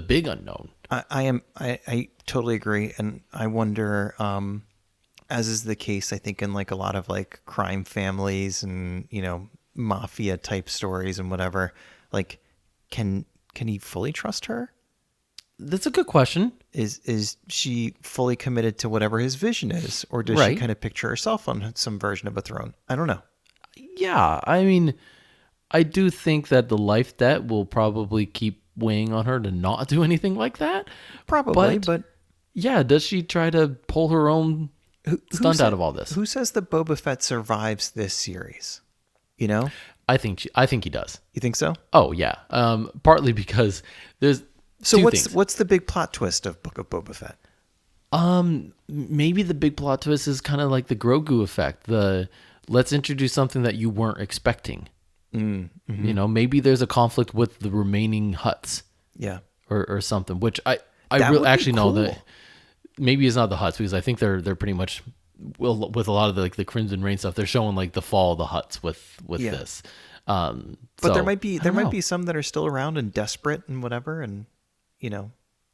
Speaker 2: big unknown.
Speaker 1: I totally agree, and I wonder, as is the case, I think in like a lot of like crime families and mafia type stories and whatever, like can he fully trust her?
Speaker 2: That's a good question.
Speaker 1: Is she fully committed to whatever his vision is, or does she kind of picture herself on some version of a throne? I don't know.
Speaker 2: Yeah, I mean, I do think that the life debt will probably keep weighing on her to not do anything like that.
Speaker 1: Probably, but
Speaker 2: yeah, does she try to pull her own stunt out of all this?
Speaker 1: Who says that Boba Fett survives this series?
Speaker 2: I think he does.
Speaker 1: You think so?
Speaker 2: Oh yeah. Partly because there's
Speaker 1: so
Speaker 2: two
Speaker 1: what's the big plot twist of Book of Boba Fett?
Speaker 2: Maybe the big plot twist is kind of like the Grogu effect. Let's introduce something that you weren't expecting. Maybe there's a conflict with the remaining Hutts.
Speaker 1: Yeah.
Speaker 2: Or something, which I really actually know that maybe it's not the Hutts, because I think they're pretty much with a lot of the Crimson Reign stuff. They're showing like the fall of the Hutts with this.
Speaker 1: But
Speaker 2: so,
Speaker 1: there might be some that are still around and desperate and whatever, and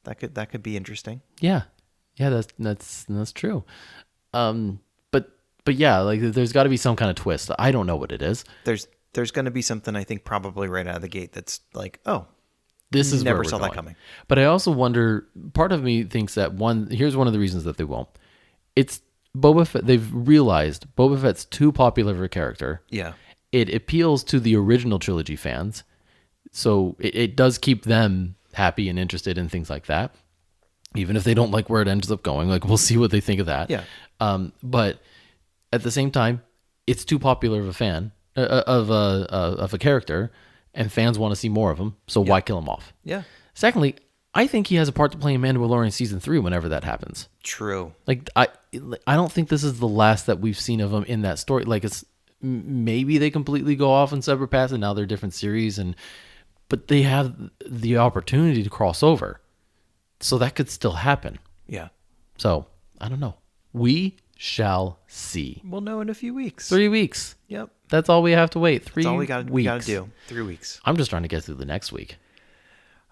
Speaker 1: that could be interesting.
Speaker 2: Yeah, that's true. But yeah, like there's got to be some kind of twist. I don't know what it is.
Speaker 1: There's going to be something, I think, probably right out of the gate that's like, oh,
Speaker 2: this is
Speaker 1: never saw that coming.
Speaker 2: But I also wonder. Part of me thinks that here's one of the reasons that they won't. It's Boba Fett. They've realized Boba Fett's too popular of a character.
Speaker 1: Yeah,
Speaker 2: it appeals to the original trilogy fans, so it does keep them happy and interested in things like that, even if they don't like where it ends up going. Like, we'll see what they think of that.
Speaker 1: Yeah.
Speaker 2: But at the same time, it's too popular of a fan of a character, and fans want to see more of him. So why kill him off?
Speaker 1: Yeah.
Speaker 2: Secondly, I think he has a part to play in Mandalorian season 3 whenever that happens.
Speaker 1: True.
Speaker 2: Like, I don't think this is the last that we've seen of him in that story. Like, it's maybe they completely go off in separate paths and now they're different series, but they have the opportunity to cross over. So that could still happen.
Speaker 1: Yeah.
Speaker 2: So, I don't know. We shall see.
Speaker 1: We'll know in a few weeks.
Speaker 2: 3 weeks.
Speaker 1: Yep.
Speaker 2: That's all we have to wait. 3 weeks.
Speaker 1: That's all we got to do. 3 weeks.
Speaker 2: I'm just trying to get through the next week.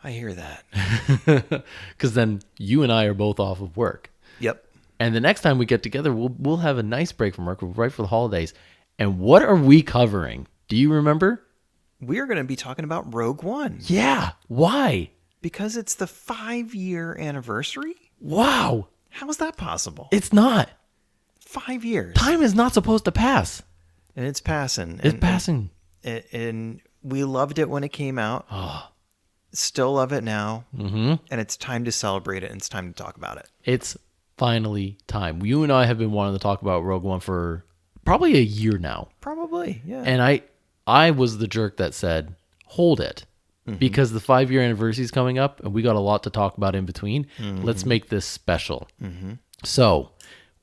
Speaker 1: I hear that.
Speaker 2: Because then you and I are both off of work.
Speaker 1: Yep.
Speaker 2: And the next time we get together, we'll have a nice break from work right for the holidays. And what are we covering? Do you remember?
Speaker 1: We are going to be talking about Rogue One.
Speaker 2: Yeah. Why?
Speaker 1: Because it's the 5-year anniversary.
Speaker 2: Wow.
Speaker 1: How is that possible?
Speaker 2: It's not.
Speaker 1: 5 years.
Speaker 2: Time is not supposed to pass.
Speaker 1: And it's passing.
Speaker 2: It's passing.
Speaker 1: And we loved it when it came out.
Speaker 2: Oh.
Speaker 1: Still love it now.
Speaker 2: Mm-hmm.
Speaker 1: And it's time to celebrate it, and it's time to talk about it.
Speaker 2: It's finally time. You and I have been wanting to talk about Rogue One for probably a year now.
Speaker 1: Probably, yeah.
Speaker 2: And I was the jerk that said, hold it. Because the 5-year anniversary is coming up and we got a lot to talk about in between. Let's make this special. So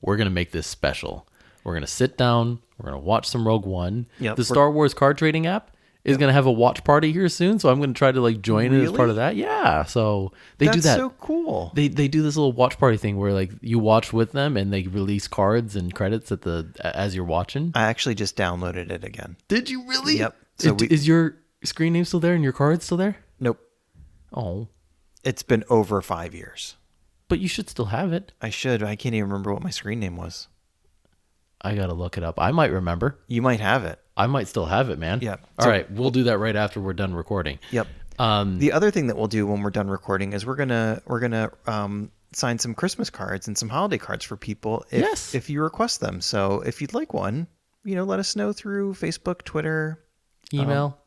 Speaker 2: we're going to make this special. We're going to sit down. We're going to watch some Rogue One.
Speaker 1: Yep.
Speaker 2: The Star Wars card trading app is going to have a watch party here soon. So I'm going to try to like join it as part of that. Yeah. So they do that.
Speaker 1: That's so cool.
Speaker 2: They do this little watch party thing where like you watch with them and they release cards and credits as you're watching.
Speaker 1: I actually just downloaded it again.
Speaker 2: Did you really?
Speaker 1: Yep. So
Speaker 2: is your screen name still there and your card still there?
Speaker 1: Nope.
Speaker 2: Oh.
Speaker 1: It's been over 5 years.
Speaker 2: But you should still have it.
Speaker 1: I should. I can't even remember what my screen name was.
Speaker 2: I got to look it up. I might remember.
Speaker 1: You might have it.
Speaker 2: I might still have it, man.
Speaker 1: Yeah.
Speaker 2: All right. We'll do that right after we're done recording.
Speaker 1: Yep. The other thing that we'll do when we're done recording is we're gonna sign some Christmas cards and some holiday cards for people if you request them. So if you'd like one, let us know through Facebook, Twitter,
Speaker 2: email.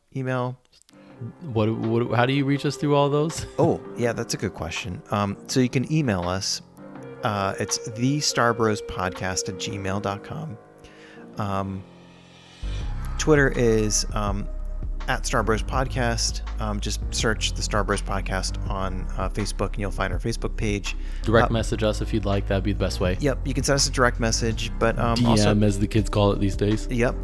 Speaker 2: What? How do you reach us through all those?
Speaker 1: Oh, yeah, that's a good question. So you can email us. It's thestarbrospodcast@gmail.com. Twitter is at Starbros Podcast. Just search the Starbros Podcast on Facebook and you'll find our Facebook page.
Speaker 2: Direct message us if you'd like. That'd be the best way.
Speaker 1: Yep, you can send us a direct message, but
Speaker 2: DM,
Speaker 1: also,
Speaker 2: as the kids call it these days.
Speaker 1: Yep.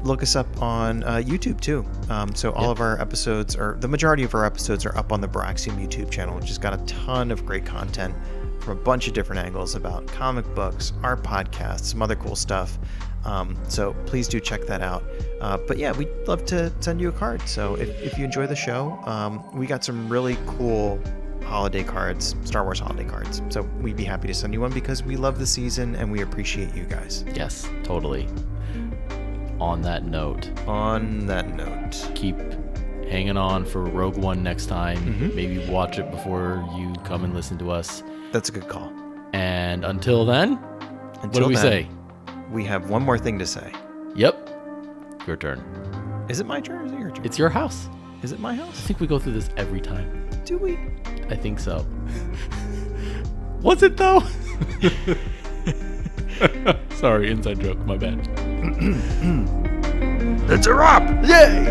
Speaker 1: Look us up on YouTube too. So all of our episodes, or the majority of our episodes, are up on the BROAXIUM YouTube channel, which has got a ton of great content from a bunch of different angles about comic books, our podcast, some other cool stuff. So please do check that out. But yeah, we'd love to send you a card. So if you enjoy the show, we got some really cool holiday cards, Star Wars holiday cards. So we'd be happy to send you one because we love the season and we appreciate you guys.
Speaker 2: Yes, totally. On that note,
Speaker 1: keep
Speaker 2: hanging on for Rogue One next time. Maybe watch it before you come and listen to us.
Speaker 1: That's a good call.
Speaker 2: And until then, what do we say?
Speaker 1: We have one more thing to say.
Speaker 2: Yep. Your turn.
Speaker 1: Is it my turn or is it your turn?
Speaker 2: It's your house.
Speaker 1: Is it my
Speaker 2: I
Speaker 1: house?
Speaker 2: think we go through this every time.
Speaker 1: Do we?
Speaker 2: I think so. Was it though? Sorry, inside joke. My bad.
Speaker 1: It's a wrap! Yay!